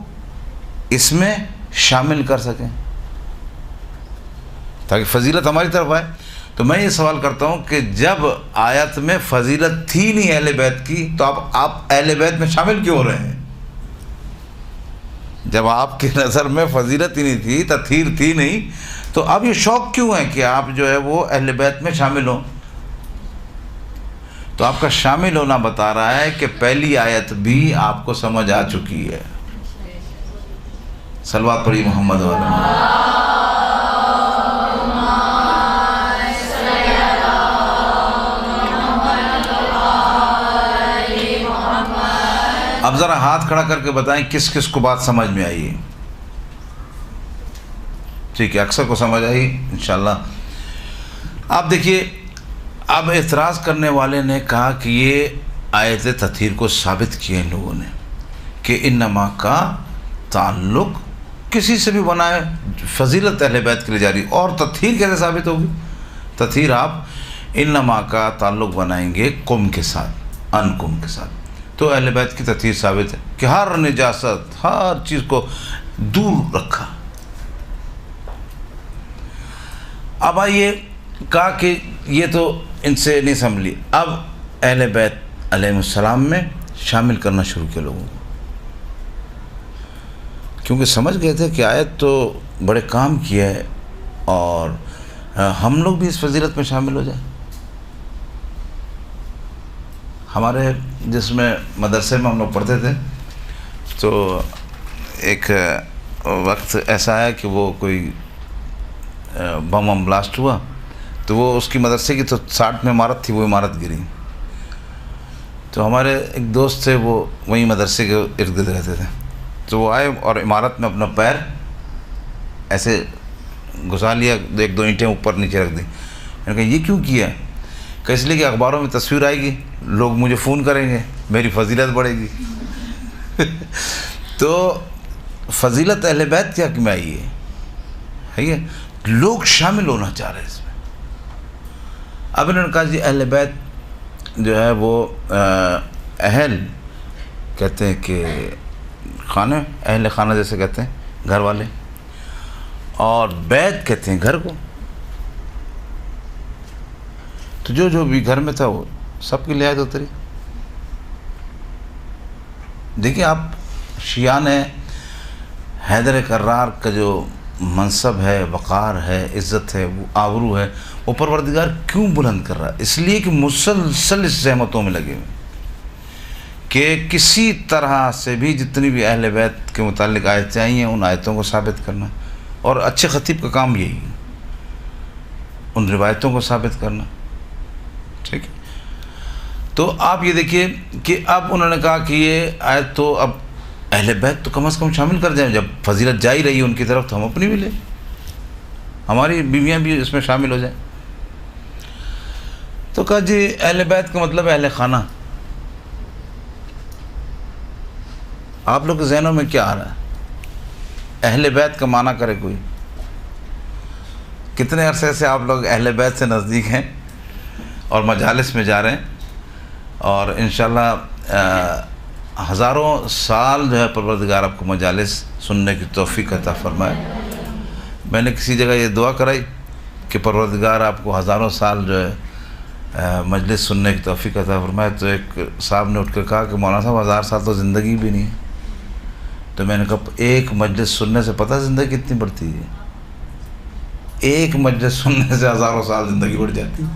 اس میں شامل کر سکیں، تاکہ فضیلت ہماری طرف آئے. تو میں یہ سوال کرتا ہوں کہ جب آیت میں فضیلت تھی نہیں اہل بیت کی، تو آپ اہل بیت میں شامل کیوں ہو رہے ہیں؟ جب آپ کی نظر میں فضیلت ہی نہیں تھی، تطہیر تھی نہیں، تو اب یہ شوق کیوں ہے کہ آپ جو ہے وہ اہل بیت میں شامل ہوں؟ تو آپ کا شامل ہونا بتا رہا ہے کہ پہلی آیت بھی آپ کو سمجھ آ چکی ہے. صلوات پڑھی محمد والا. اب ذرا ہاتھ کھڑا کر کے بتائیں کس کس کو بات سمجھ میں آئی ہے؟ ٹھیک ہے، اکثر کو سمجھ آئی انشاءاللہ. آپ دیکھیے، اب اعتراض کرنے والے نے کہا کہ یہ آیت تطہیر کو ثابت کیا ان لوگوں نے کہ انما کا تعلق کسی سے بھی بنائے، فضیلت اہل بیت کے لیے جاری، اور تطہیر کیسے ثابت ہوگی؟ تطہیر آپ انما کا تعلق بنائیں گے قم کے ساتھ، ان قم کے ساتھ، تو اہل بیت کی تطہیر ثابت ہے کہ ہر نجاست، ہر چیز کو دور رکھا. اب آئیے، کہا کہ یہ تو ان سے نہیں سنبھلی، اب اہل بیت علیہ السلام میں شامل کرنا شروع کیا لوگوں کو، کیونکہ سمجھ گئے تھے کہ آیت تو بڑے کام کیا ہے اور ہم لوگ بھی اس فضیلت میں شامل ہو جائیں. ہمارے جس میں مدرسے میں ہم لوگ پڑھتے تھے، تو ایک وقت ایسا ہے کہ وہ کوئی بم بلاسٹ ہوا، تو وہ اس کی مدرسے کی تو 60 میں عمارت تھی، وہ عمارت گری. تو ہمارے ایک دوست تھے، وہ وہیں مدرسے کے ارد گرد رہتے تھے، تو وہ آئے اور عمارت میں اپنا پیر ایسے گھسا لیا، 1-2 اینٹیں اوپر نیچے رکھ دی. میں نے کہا یہ کیوں کیا ہے؟ کہ اس لیے کہ اخباروں میں تصویر آئے گی، لوگ مجھے فون کریں گے، میری فضیلت بڑھے گی. تو فضیلت اہل بیت کیا کہ میں آئی ہے، لوگ شامل ہونا چاہ رہے ہیں اس میں. اب انہوں نے کہا جی اہل بیت جو ہے وہ اہل کہتے ہیں کہ خانہ، اہل خانہ جیسے کہتے ہیں گھر والے، اور بیت کہتے ہیں گھر کو. تو جو بھی گھر میں تھا وہ سب کی لحاظ اتری. دیکھیں آپ، شیعان حیدر کرار کا جو منصب ہے، وقار ہے، عزت ہے، وہ آبرو ہے، وہ پروردگار کیوں بلند کر رہا ہے؟ اس لیے کہ مسلسل اس زحمتوں میں لگے ہوئے کہ کسی طرح سے بھی جتنی بھی اہل بیت کے متعلق آیتیں آئی ہیں ان آیتوں کو ثابت کرنا، اور اچھے خطیب کا کام یہی ہے، ان روایتوں کو ثابت کرنا. ٹھیک ہے، تو آپ یہ دیکھیے کہ اب انہوں نے کہا کہ یہ آیت تو اب اہل بیت تو کم از کم شامل کر جائیں، جب فضیلت جا ہی رہی ہے ان کی طرف تو ہم اپنی بھی لیں. ہماری بیویاں بھی اس میں شامل ہو جائیں۔ تو کہا جی اہل بیت کا مطلب اہل خانہ۔ آپ لوگ کے ذہنوں میں کیا آ رہا ہے؟ اہل بیت کا معنی کرے کوئی؟ کتنے عرصے سے آپ لوگ اہل بیت سے نزدیک ہیں اور مجالس میں جا رہے ہیں، اور انشاءاللہ ہزاروں سال جو ہے پروردگار آپ کو مجالس سننے کی توفیق عطا فرمائے۔ میں نے کسی جگہ یہ دعا کرائی کہ پروردگار آپ کو ہزاروں سال جو ہے مجلس سننے کی توفیق عطا فرمائے، تو ایک صاحب نے اٹھ کر کہا کہ مولانا صاحب 1000 سال تو زندگی بھی نہیں ہے۔ تو میں نے کہا ایک مجلس سننے سے پتہ زندگی کتنی بڑھتی ہے؟ ایک مجلس سننے سے ہزاروں سال زندگی بڑھ جاتی ہے۔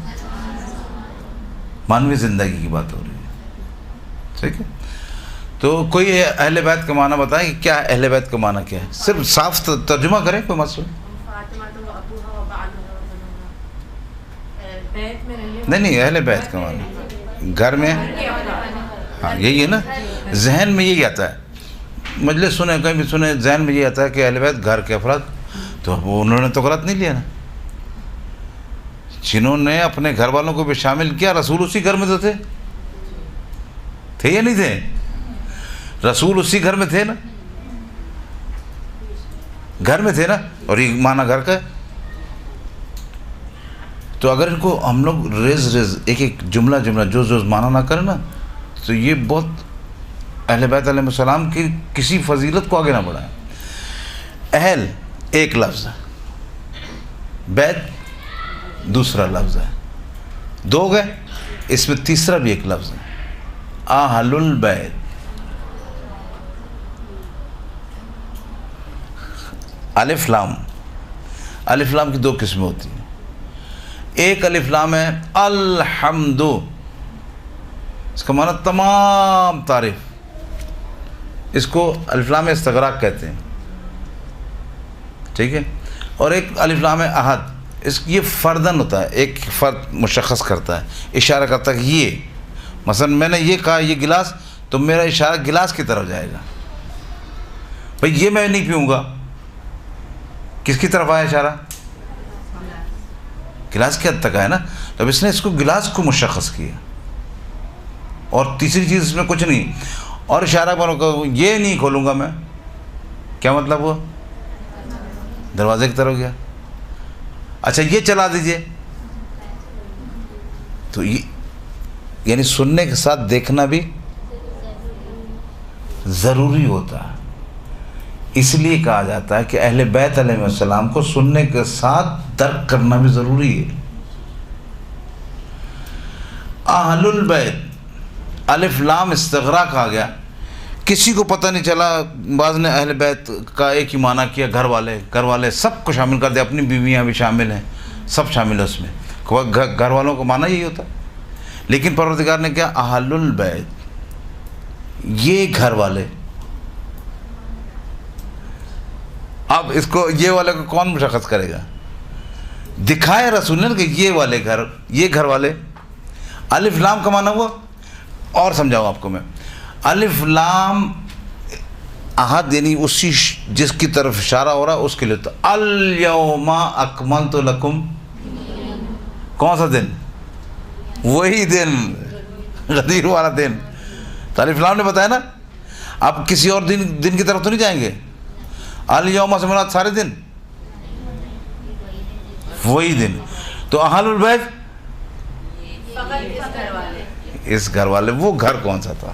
مانوی زندگی کی بات ہو رہی ہے، ٹھیک ہے؟ تو کوئی اہل بیت کا معنی بتائیں کہ کیا اہل بیت کا معنی کیا ہے؟ صرف صاف ترجمہ کریں، کوئی مسئلہ نہیں۔ اہل بیت کا معنی گھر میں، ہاں یہی ہے نا، ذہن میں یہی آتا ہے۔ مجلس سنیں، کہیں بھی سنیں، ذہن میں یہ آتا ہے کہ اہل بیت گھر کے افراد، تو انہوں نے تو غلط نہیں لیا نا۔ جنہوں نے اپنے گھر والوں کو بھی شامل کیا، رسول اسی گھر میں تو تھے یا نہیں تھے؟ رسول اسی گھر میں تھے نا، گھر میں تھے نا، اور یہ معنی گھر کا ہے۔ تو اگر ان کو ہم لوگ ریز ایک ایک جملہ جو معنی نہ کریں نا، تو یہ بہت اہل بیت علیہ السلام کی کسی فضیلت کو آگے نہ بڑھائیں۔ اہل ایک لفظ ہے، بیت دوسرا لفظ ہے، دو گئے، اس میں تیسرا بھی ایک لفظ ہے، اہل البیت۔ الف لام، الف لام کی دو قسمیں ہوتی ہیں۔ ایک الف لام ہے الحمد، اس کا معنی تمام تعریف، اس کو الف لام استغراق کہتے ہیں، ٹھیک ہے؟ اور ایک الف لام احد، یہ فردن ہوتا ہے، ایک فرد مشخص کرتا ہے، اشارہ کرتا ہے کہ یہ، مثلا میں نے یہ کہا یہ گلاس، تو میرا اشارہ گلاس کی طرف جائے گا۔ بھئی یہ میں نہیں پیوں گا، کس کی طرف آیا اشارہ؟ گلاس کے حد تک آیا نا۔ تو اب اس نے اس کو گلاس کو مشخص کیا، اور تیسری چیز اس میں کچھ نہیں، اور اشارہ کرو یہ نہیں کھولوں گا میں، کیا مطلب وہ دروازے کی طرف گیا۔ اچھا یہ چلا دیجئے، تو یہ یعنی سننے کے ساتھ دیکھنا بھی ضروری ہوتا ہے۔ اس لیے کہا جاتا ہے کہ اہل بیت علیہ السلام کو سننے کے ساتھ درک کرنا بھی ضروری ہے۔ اہل البیت، الف لام استغراق آ گیا، کسی کو پتہ نہیں چلا، بعض نے اہل بیت کا ایک ہی معنی کیا، گھر والے سب کو شامل کر دیا، اپنی بیویاں بھی شامل ہیں، سب شامل ہے اس میں، گھر والوں کا معنی یہی ہوتا ہے۔ لیکن پروردگار نے کیا، اہل البیت، یہ گھر والے۔ اب اس کو یہ والے کو کون مشخص کرے گا؟ دکھائے رسول نے کہ یہ والے گھر، یہ گھر والے۔ الف لام کا معنی ہوا، اور سمجھاؤں آپ کو میں، الف لام احد یعنی اسی جس کی طرف اشارہ ہو رہا ہے اس کے لیے، تو الیوم اکملت لکم، کون سا دن؟ وہی دن، غدیر والا دن۔ تو الف لام نے بتایا نا، اب کسی اور دن کی طرف تو نہیں جائیں گے۔ الیوم سے مراد سارے دن، وہی دن۔ تو اہل البیت اس گھر والے، وہ گھر کون سا تھا؟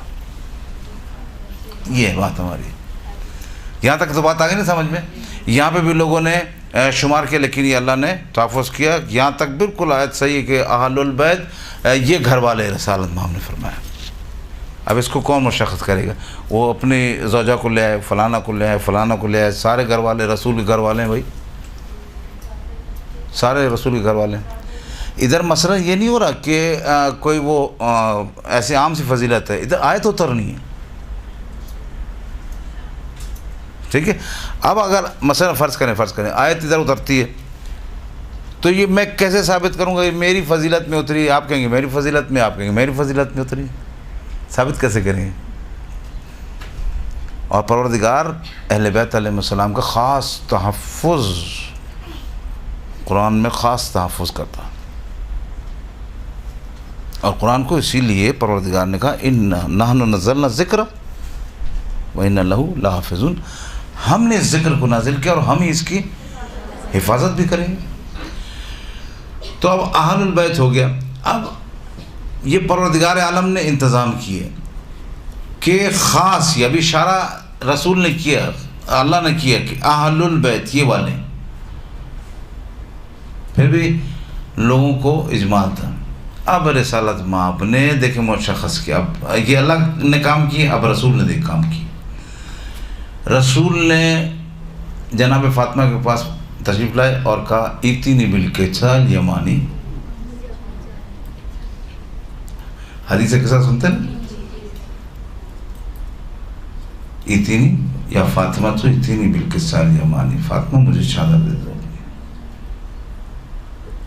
یہ بات ہماری، یہاں تک تو بات آ گئی نہیں سمجھ میں؟ یہاں پہ بھی لوگوں نے شمار کیا، لیکن یہ اللہ نے تحفظ کیا، یہاں تک بالکل آیت صحیح ہے کہ اہل البیت یہ گھر والے رسالت میں ہم نے فرمایا۔ اب اس کو کون مشخص کرے گا؟ وہ اپنی زوجہ کو لے آئے، فلانا کو لے آئے، فلانا کو لے آئے، سارے گھر والے رسول کے گھر والے ہیں بھائی، سارے رسول کے گھر والے ہیں۔ ادھر مسئلہ یہ نہیں ہو رہا کہ کوئی وہ ایسے عام سی فضیلت ہے، ادھر آیت اترنی ہے، ٹھیک ہے؟ اب اگر مثلا فرض کریں آیت ادھر اترتی ہے، تو یہ میں کیسے ثابت کروں گا یہ میری فضیلت میں اتری؟ آپ کہیں گے میری فضیلت میں، آپ کہیں گے میری فضیلت میں اتری، ثابت کیسے کریں گے؟ اور پروردگار اہل بیت علیہ السلام کا خاص تحفظ قرآن میں خاص تحفظ کرتا. اور قرآن کو اسی لیے پروردگار نے کہا اِنَّا نَحْنُ نَزَّلْنَا الذِّكْرَ وَإِنَّا لَهُ لَحَافِظُونَ. ہم نے اس ذکر کو نازل کیا اور ہم ہی اس کی حفاظت بھی کریں گے. تو اب اہل البیت ہو گیا. اب یہ پروردگار عالم نے انتظام کیے کہ خاص یہ ابھی اشارہ رسول نے کیا، اللہ نے کیا کہ اہل البیت یہ والے. پھر بھی لوگوں کو اجماع تھا. اب رسالت مآب نے دیکھیں مشخص کیا، اب یہ اللہ نے کام کیا، اب رسول نے دیکھ کام کیا. رسول نے جناب فاطمہ کے پاس تشریف لائے اور کہا ایتینی بالکسا الیمانی. حدیث کے ساتھ سنتے ہیں ایتینی یا فاطمہ تو ایتینی بالکسا الیمانی، فاطمہ مجھے چادر دے دو.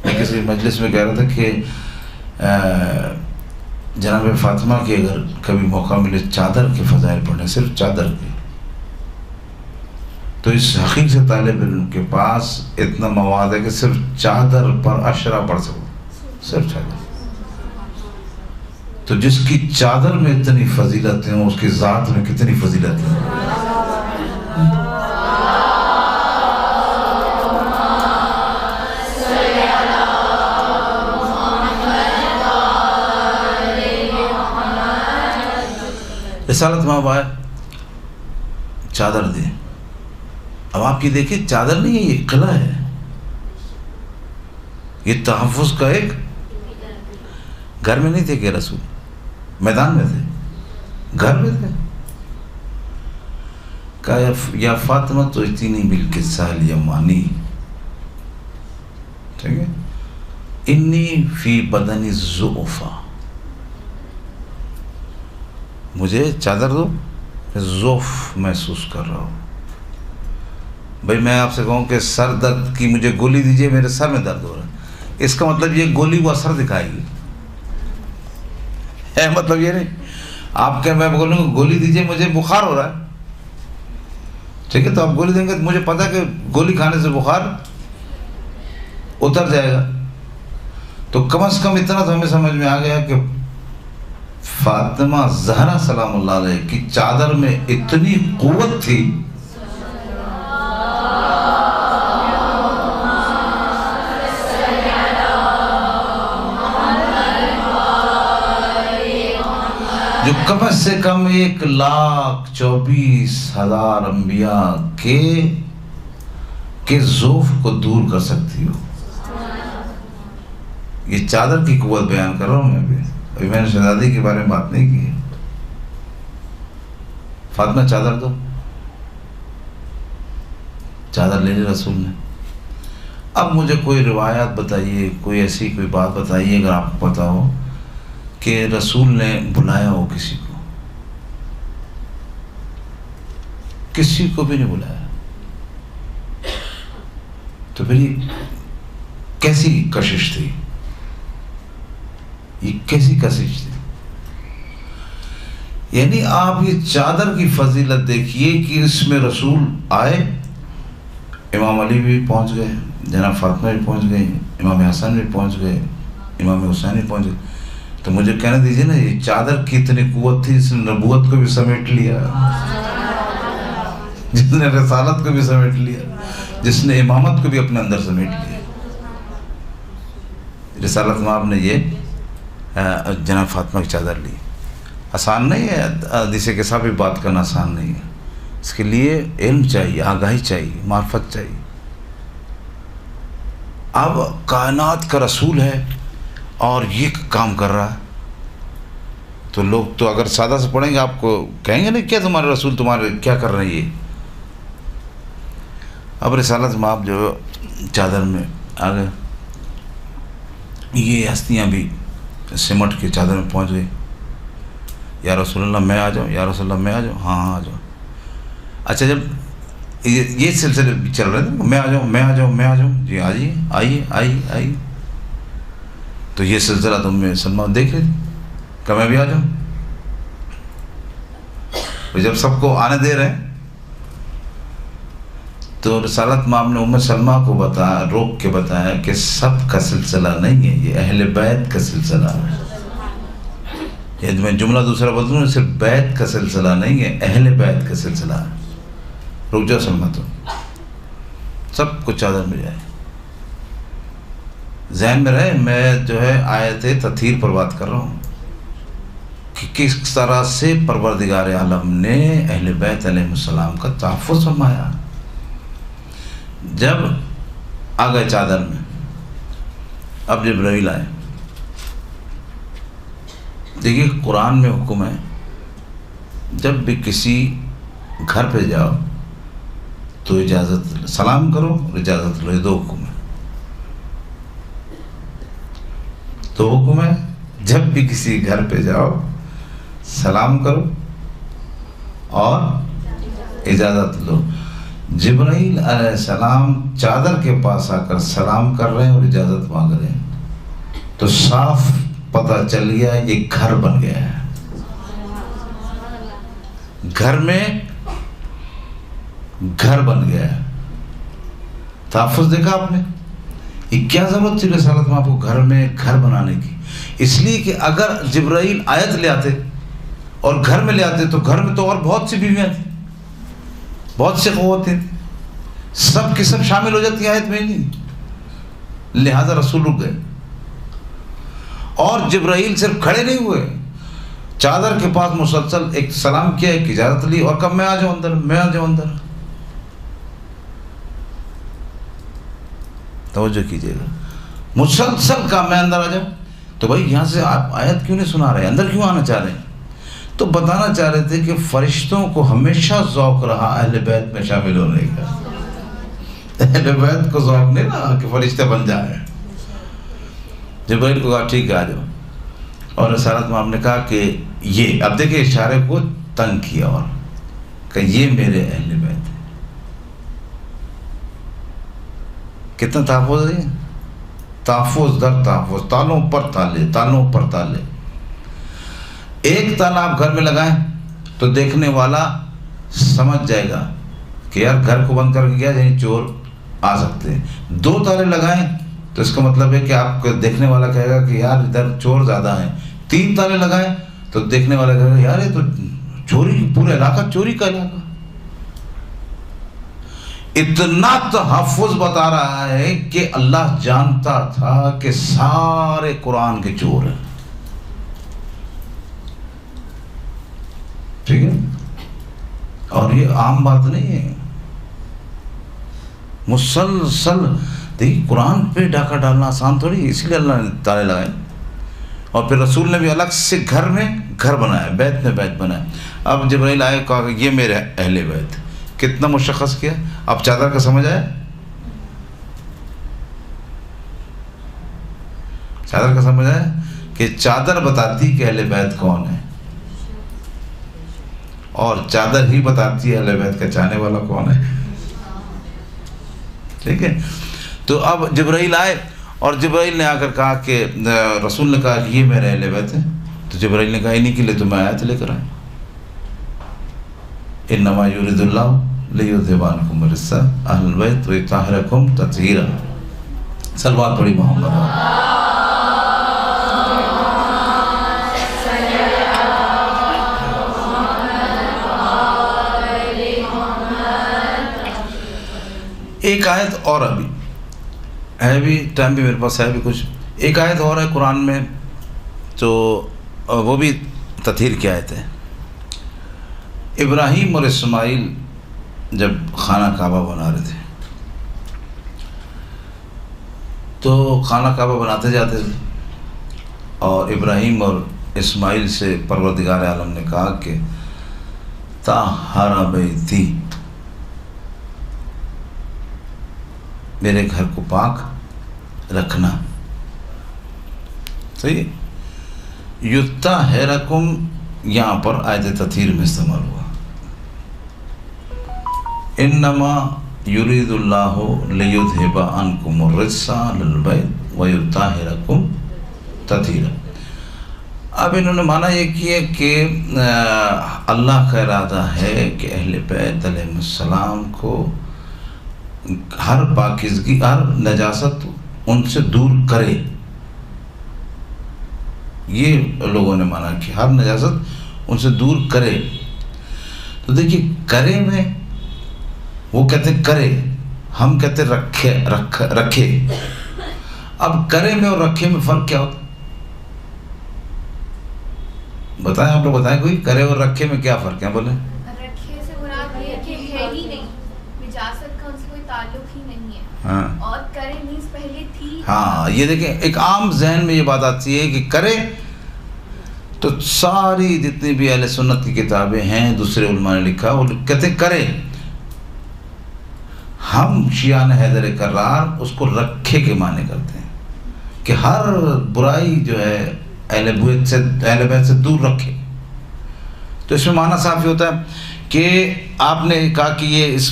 میں کسی مجلس میں کہہ رہا تھا کہ جناب فاطمہ کے اگر کبھی موقع ملے چادر کے فضائل پڑھنے، صرف چادر کے، تو اس حقیق سے طالب علم کے پاس اتنا مواد ہے کہ صرف چادر پر عشرہ پڑھ سکو، صرف چادر. تو جس کی چادر میں اتنی فضیلت ہیں اس کی ذات میں کتنی فضیلت ہیں. رسالت مآب آئے، چادر دیں. اب آپ کی دیکھیں چادر نہیں ہے، یہ قلعہ ہے. یہ تحفظ کا ایک گھر میں نہیں تھے کہ رسول میدان میں تھے، گھر میں تھے. کہا یا فاطمہ تو اتنی بالکسا الیمانی، ٹھیک ہے، انی فی بدنی ضعفا، مجھے چادر دو، میں ضعف محسوس کر رہا ہوں. بھائی میں آپ سے کہوں کہ سر درد کی مجھے گولی دیجئے، میرے سر میں درد ہو رہا ہے، اس کا مطلب یہ گولی وہ اثر دکھائے گی ہے، مطلب یہ نہیں. آپ کہ میں بولوں گا گولی دیجئے مجھے بخار ہو رہا ہے، ٹھیک ہے، تو آپ گولی دیں گے تو مجھے پتہ ہے کہ گولی کھانے سے بخار اتر جائے گا. تو کم از کم اتنا تو ہمیں سمجھ میں آ گیا کہ فاطمہ زہرا سلام اللہ علیہ کی چادر میں اتنی قوت تھی جو کم سے کم 1,24,000 انبیاء کے ضعف کو دور کر سکتی ہو. یہ چادر کی قوت بیان کر رہا ہوں میں بھی. ابھی میں نے شہزادی کے بارے میں بات نہیں کی. فاطمہ چادر دو، چادر لے لی رسول نے. اب مجھے کوئی روایات بتائیے، کوئی ایسی کوئی بات بتائیے اگر آپ کو پتا ہو کہ رسول نے بلایا ہو کسی کو. کسی کو بھی نہیں بلایا. تو پھر یہ کیسی کشش تھی، یہ کیسی کشش تھی. یعنی آپ یہ چادر کی فضیلت دیکھیے کہ اس میں رسول آئے، امام علی بھی پہنچ گئے، جناب فاطمہ بھی پہنچ گئی، امام حسن بھی پہنچ گئے، امام حسین بھی پہنچ گئے. تو مجھے کہنے دیجیے نا، یہ چادر کی اتنی قوت تھی، اس نے نبوت کو بھی سمیٹ لیا، جس نے رسالت کو بھی سمیٹ لیا، جس نے امامت کو بھی اپنے اندر سمیٹ لیا. رسالت مآب نے یہ جناب فاطمہ کی چادر لی. آسان نہیں ہے، حدیث کے ساتھ بھی بات کرنا آسان نہیں ہے. اس کے لیے علم چاہیے، آگاہی چاہیے، معرفت چاہیے. اب کائنات کا رسول ہے اور یہ کام کر رہا ہے، تو لوگ تو اگر سادہ سے پڑھیں گے آپ کو کہیں گے نہیں کیا تمہارے رسول تمہارے کیا کر رہے ہیں یہ. اب رسالت مآب جو چادر میں آ گئے، یہ ہستیاں بھی سمٹ کے چادر میں پہنچ گئی. یا رسول اللہ میں آ جاؤں، یا رسول اللہ میں آ جاؤں، ہاں ہاں آ جاؤ. اچھا جب یہ سلسلے چل رہے تھے، میں آ جاؤں میں آ جاؤں میں آ جاؤں، جی آئیے آئیے آئیے آئیے. تو یہ سلسلہ تم میں سلمان دیکھ رہے کہ میں بھی آ جاؤں. جب سب کو آنے دے رہے ہیں تو رسالت مآب نے ام سلمہ کو روک کے بتایا کہ سب کا سلسلہ نہیں ہے، یہ اہل بیت کا سلسلہ ہے. یہ میں جملہ دوسرا بولتا ہوں، صرف بیت کا سلسلہ نہیں ہے، اہل بیت کا سلسلہ ہے. رک جاؤ سلمہ، تو سب کچھ چادر میں جائے. ذہن میں رہے میں جو ہے آیت تطہیر پر بات کر رہا ہوں کہ کس طرح سے پروردگار عالم نے اہل بیت علیہ السلام کا تحفظ فرمایا. جب آ گئے چادر میں، اب جبرائیل آئے. دیکھیے قرآن میں حکم ہے جب بھی کسی گھر پہ جاؤ تو اجازت سلام کرو اور اجازت لو. یہ دو حکم ہے. تو حکم ہے جب بھی کسی گھر پہ جاؤ سلام کرو اور اجازت لو. جبرائیل علیہ السلام چادر کے پاس آ کر سلام کر رہے ہیں اور اجازت مانگ رہے ہیں، تو صاف پتہ چل گیا یہ گھر بن گیا ہے. گھر میں گھر بن گیا ہے. تحفظ دیکھا آپ نے؟ یہ کیا ضرورت تھی رسالت میں آپ کو گھر میں گھر بنانے کی؟ اس لیے کہ اگر جبرائیل آیت لے آتے اور گھر میں لے آتے تو گھر میں تو اور بہت سی بیویاں تھیں، بہت سے خواتین تھیں، سب کی سب شامل ہو جاتی آیت میں نہیں. لہذا رسول رک گئے. اور جبرائیل صرف کھڑے نہیں ہوئے، چادر کے پاس مسلسل ایک سلام کیا، ایک اجازت لی اور کب میں آ جاؤں اندر، میں آ جاؤں اندر. توجہ کیجئے گا، مسلسل کا میں اندر آ جاؤں. تو بھائی یہاں سے آپ آیت کیوں نہیں سنا رہے، اندر کیوں آنا چاہ رہے ہیں؟ تو بتانا چاہ رہے تھے کہ فرشتوں کو ہمیشہ ذوق رہا اہل بیت میں شامل ہونے کا. اہل بیت کو ذوق نہیں رہا کہ فرشتے بن جائیں. جبرائیل کو کہا ٹھیک ہے آ جاؤ. اور رسالت مآب نے کہا کہ یہ اب دیکھیں اشارے کو تنگ کیا اور کہ یہ میرے اہل بیت ہے. کتنا تحفظ ہے؟ تحفظ در تحفظ، تالوں پر تالے، تالوں پر تالے. ایک تالا آپ گھر میں لگائیں تو دیکھنے والا سمجھ جائے گا کہ یار گھر کو بند کر کے گیا یعنی چور آ سکتے ہیں. دو تالے لگائیں تو اس کا مطلب ہے کہ آپ کو دیکھنے والا کہے گا کہ یار ادھر چور زیادہ ہیں. تین تالے لگائیں تو دیکھنے والا کہے گا یار یہ تو چوری، پورا علاقہ چوری کا علاقہ. اتنا تحفظ بتا رہا ہے کہ اللہ جانتا تھا کہ سارے قرآن کے چور ہیں. ٹھیک ہے، اور یہ عام بات نہیں ہے. مسلسل دیکھیے قرآن پہ ڈاکہ ڈالنا آسان تھوڑی ہے، اس لیے اللہ نے تالے لگائے. اور پھر رسول نے بھی الگ سے گھر میں گھر بنایا، بیت میں بیت بنایا. اب جبرائیل آئے کہا کہ یہ میرے اہل بیت. کتنا مشخص کیا. اب چادر کا سمجھ آیا؟ چادر کا سمجھ آیا کہ چادر بتاتی کہ اہل بیت کون ہے، اور چادر ہی بتاتی ہے اہل بیت کا چاہنے والا کون ہے. ٹھیک ہے. تو اب جبرائیل آئے اور جبرائیل نے آ کر کہا کہ رسول نے کہا کہ یہ میرے اہل بیت ہے. تو جبرائیل نے کہا انہیں کے لیے تو میں آیت لے کر آئے. انما یرید اللہ لیذھب عنکم الرجس اہل البیت ویطہرکم تطہیرا. صلوات پڑھی محمد. ایک آیت اور ابھی ہے، بھی ٹائم بھی میرے پاس ہے بھی کچھ. ایک آیت اور ہے قرآن میں تو وہ بھی تطہیر کی آیت ہے. ابراہیم اور اسماعیل جب خانہ کعبہ بنا رہے تھے تو خانہ کعبہ بناتے جاتے تھے، اور ابراہیم اور اسماعیل سے پروردگار عالم نے کہا کہ طہر بیتی، میرے گھر کو پاک رکھنا. صحیح. یطہرکم یہاں پر آیت تطہیر میں استعمال ہوا. انما یرید اللہ لیذھب عنکم الرجس اہل البیت ویطہرکم تطہیرا. اب انہوں نے مانا یہ کیا کہ اللہ کا ارادہ ہے کہ اہل بیت علیہ السلام کو ہر پاکیزگی، ہر نجاست ان سے دور کرے. یہ لوگوں نے مانا کہ ہر نجاست ان سے دور کرے. تو دیکھیے کرے میں وہ کہتے ہیں کرے، ہم کہتے ہیں رکھے. اب کرے میں اور رکھے میں فرق کیا ہوتا؟ بتائیں آپ لوگ، بتائیں کوئی، کرے اور رکھے میں کیا فرق ہے؟ بولیں. رکھے سے مراد یہ کہ ہے ہی نہیں، نجاست کا ان سے کوئی تعلق ہی نہیں ہے. ہاں، اور کرے مینس پہلے تھی. ہاں یہ دیکھیں ایک عام ذہن میں یہ بات آتی ہے کہ کرے تو ساری جتنی بھی اہل سنت کی کتابیں ہیں، دوسرے علماء نے لکھا، وہ کہتے ہیں کرے. ہم شیعہ حیدر کرار اس کو رکھے کے معنی کرتے ہیں کہ ہر برائی جو ہے اہل بیت سے دور رکھے. تو اس میں معنی صاف یہ ہوتا ہے کہ آپ نے کہا کہ یہ اس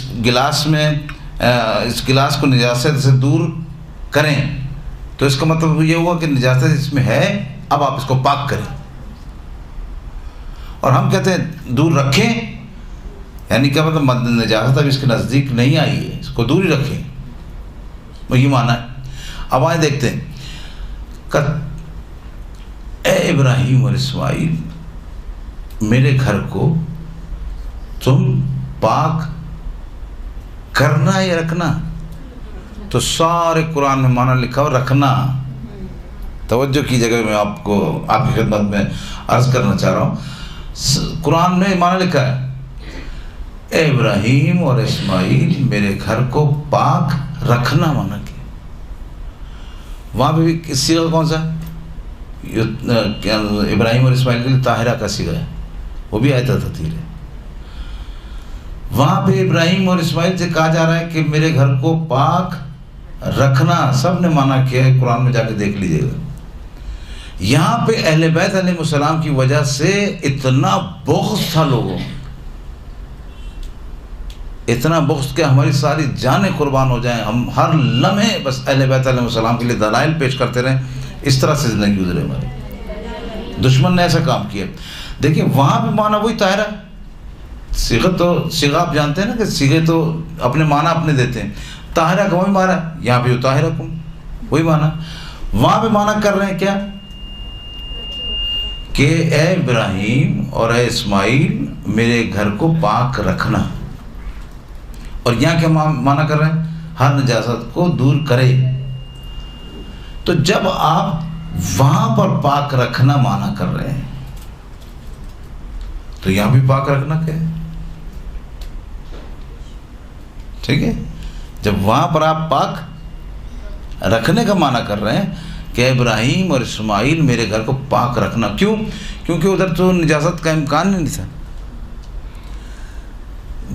گلاس کو نجاست سے دور کریں، تو اس کا مطلب یہ ہوا کہ نجاست اس میں ہے، اب آپ اس کو پاک کریں. اور ہم کہتے ہیں دور رکھیں، یعنی کیا مطلب نجاست اب اس کے نزدیک نہیں آئی ہے، اس کو دور ہی رکھیں، وہی معنی ہے. اب آئیں دیکھتے ہیں. اے ابراہیم اور اسماعیل، میرے گھر کو تم پاک کرنا یا رکھنا؟ تو سارے قرآن میں معنی لکھا ہو رکھنا. توجہ کی جگہ میں آپ کو آپ کی خدمت میں عرض کرنا چاہ رہا ہوں، قرآن میں معنی لکھا ہے اے ابراہیم اور اسماعیل میرے گھر کو پاک رکھنا معنی کیا. وہاں پہ بھی صیغہ کون سا؟ ابراہیم اور اسماعیل کے لیے طاہرہ کا صیغہ ہے، وہ بھی آیت تطہیر ہے. وہاں پہ ابراہیم اور اسماعیل سے کہا جا رہا ہے کہ میرے گھر کو پاک رکھنا. سب نے مانا کیا ہے، قرآن میں جا کے دیکھ لیجئے گا. یہاں پہ اہل بیت علیہ السلام کی وجہ سے اتنا بغض تھا لوگوں، اتنا بغض کہ ہماری ساری جانیں قربان ہو جائیں، ہم ہر لمحے بس اہل بیت علیہ السلام کے لیے دلائل پیش کرتے رہیں. اس طرح سے زندگی گزرے ہماری. دشمن نے ایسا کام کیا. دیکھیں وہاں پہ معنی وہی طاہرہ، صیغہ آپ جانتے ہیں نا کہ صیغے تو اپنے معنی اپنے دیتے ہیں. طاہرہ کا وہی معنی، یہاں پہ طاہرکم وہی معنی. وہاں پہ معنی کر رہے ہیں کیا کہ اے ابراہیم اور اے اسماعیل میرے گھر کو پاک رکھنا. اور یہاں کیا معنی کر رہے ہیں؟ ہر نجاست کو دور کرے. تو جب آپ وہاں پر پاک رکھنا معنی کر رہے ہیں تو یہاں بھی پاک رکھنا کیا ہے؟ ٹھیک ہے. جب وہاں پر آپ پاک رکھنے کا معنی کر رہے ہیں کہ ابراہیم اور اسماعیل میرے گھر کو پاک رکھنا، کیوں؟ کیونکہ ادھر تو نجاست کا امکان نہیں تھا.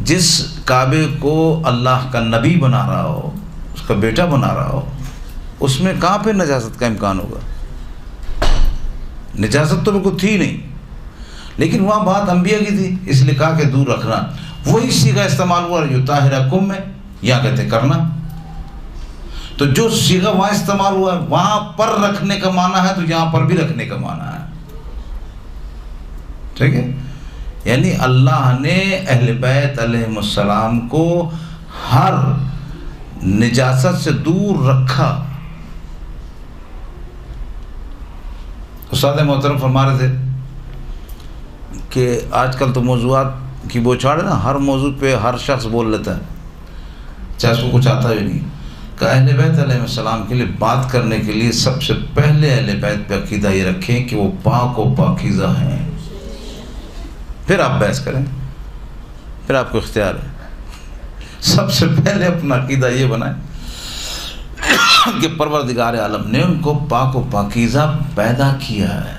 جس کعبے کو اللہ کا نبی بنا رہا ہو، اس کا بیٹا بنا رہا ہو، اس میں کہاں پہ نجاست کا امکان ہوگا؟ نجاست تو بالکل تھی نہیں. لیکن وہاں بات انبیاء کی تھی، اس لیے کہا کہ دور رکھنا. وہی صیغہ استعمال ہوا جو طاہرکم میں، یہاں کہتے ہیں کرنا. تو جو صیغہ وہاں استعمال ہوا ہے وہاں پر رکھنے کا معنی ہے، تو یہاں پر بھی رکھنے کا معنی ہے. ٹھیک ہے. یعنی اللہ نے اہل بیت علیہ السلام کو ہر نجاست سے دور رکھا. استاد محترم فرما رہے تھے کہ آج کل تو موضوعات کی بوچھاڑ ہے نا، ہر موضوع پہ ہر شخص بول لیتا ہے، چاہے اس کو کچھ آتا بھی نہیں. کہ اہل بیت علیہ السلام کے لیے بات کرنے کے لیے سب سے پہلے اہل بیت پہ عقیدہ یہ رکھیں کہ وہ پاک و پاکیزہ ہیں، پھر آپ بحث کریں، پھر آپ کو اختیار ہے. سب سے پہلے اپنا عقیدہ یہ بنائیں کہ پروردگار عالم نے ان کو پاک و پاکیزہ پیدا کیا ہے،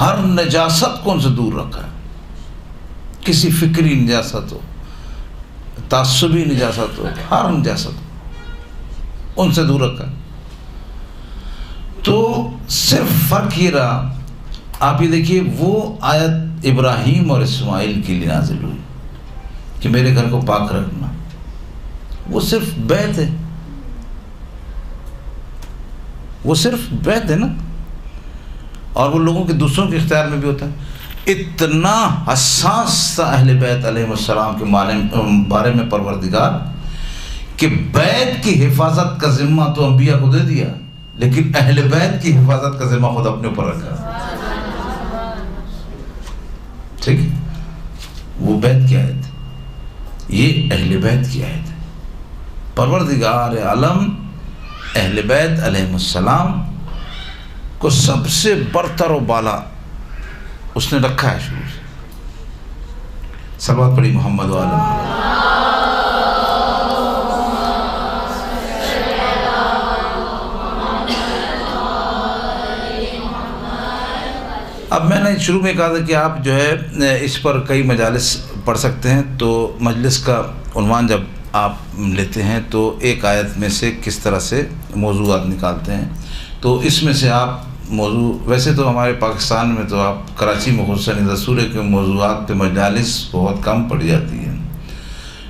ہر نجاست کو ان سے دور رکھا ہے. کسی فکری نجاست ہو، تعصبی نجاست ہو، ہر نجاست ان سے دور رکھا. تو صرف فرق یہ رہا. آپ یہ دیکھیے وہ آیت ابراہیم اور اسماعیل کے لیے نازل ہوئی کہ میرے گھر کو پاک رکھنا. وہ صرف بیت ہے، وہ صرف بیت ہے نا. اور وہ لوگوں کے دوسروں کے اختیار میں بھی ہوتا ہے. اتنا حساس تھا اہل بیت علیہ السلام کے بارے میں پروردگار کہ بیت کی حفاظت کا ذمہ تو انبیاء کو دے دیا، لیکن اہل بیت کی حفاظت کا ذمہ خود اپنے اوپر رکھا۔ ٹھیک ہے، وہ بیت کی آیت ہے، یہ اہل بیت کی آیت ہے۔ پروردگار عالم اہل بیت علیہ السلام کو سب سے برتر و بالا اس نے رکھا ہے شروع سے۔ صلوات پڑھی محمد و آل اب میں نے شروع میں کہا تھا کہ آپ جو ہے اس پر کئی مجالس پڑھ سکتے ہیں، تو مجلس کا عنوان جب آپ لیتے ہیں تو ایک آیت میں سے کس طرح سے موضوعات نکالتے ہیں، تو اس میں سے آپ موضوع، ویسے تو ہمارے پاکستان میں تو آپ کراچی میں خصوصاً رسول کے موضوعات پہ مجالس بہت کم پڑی جاتی ہیں،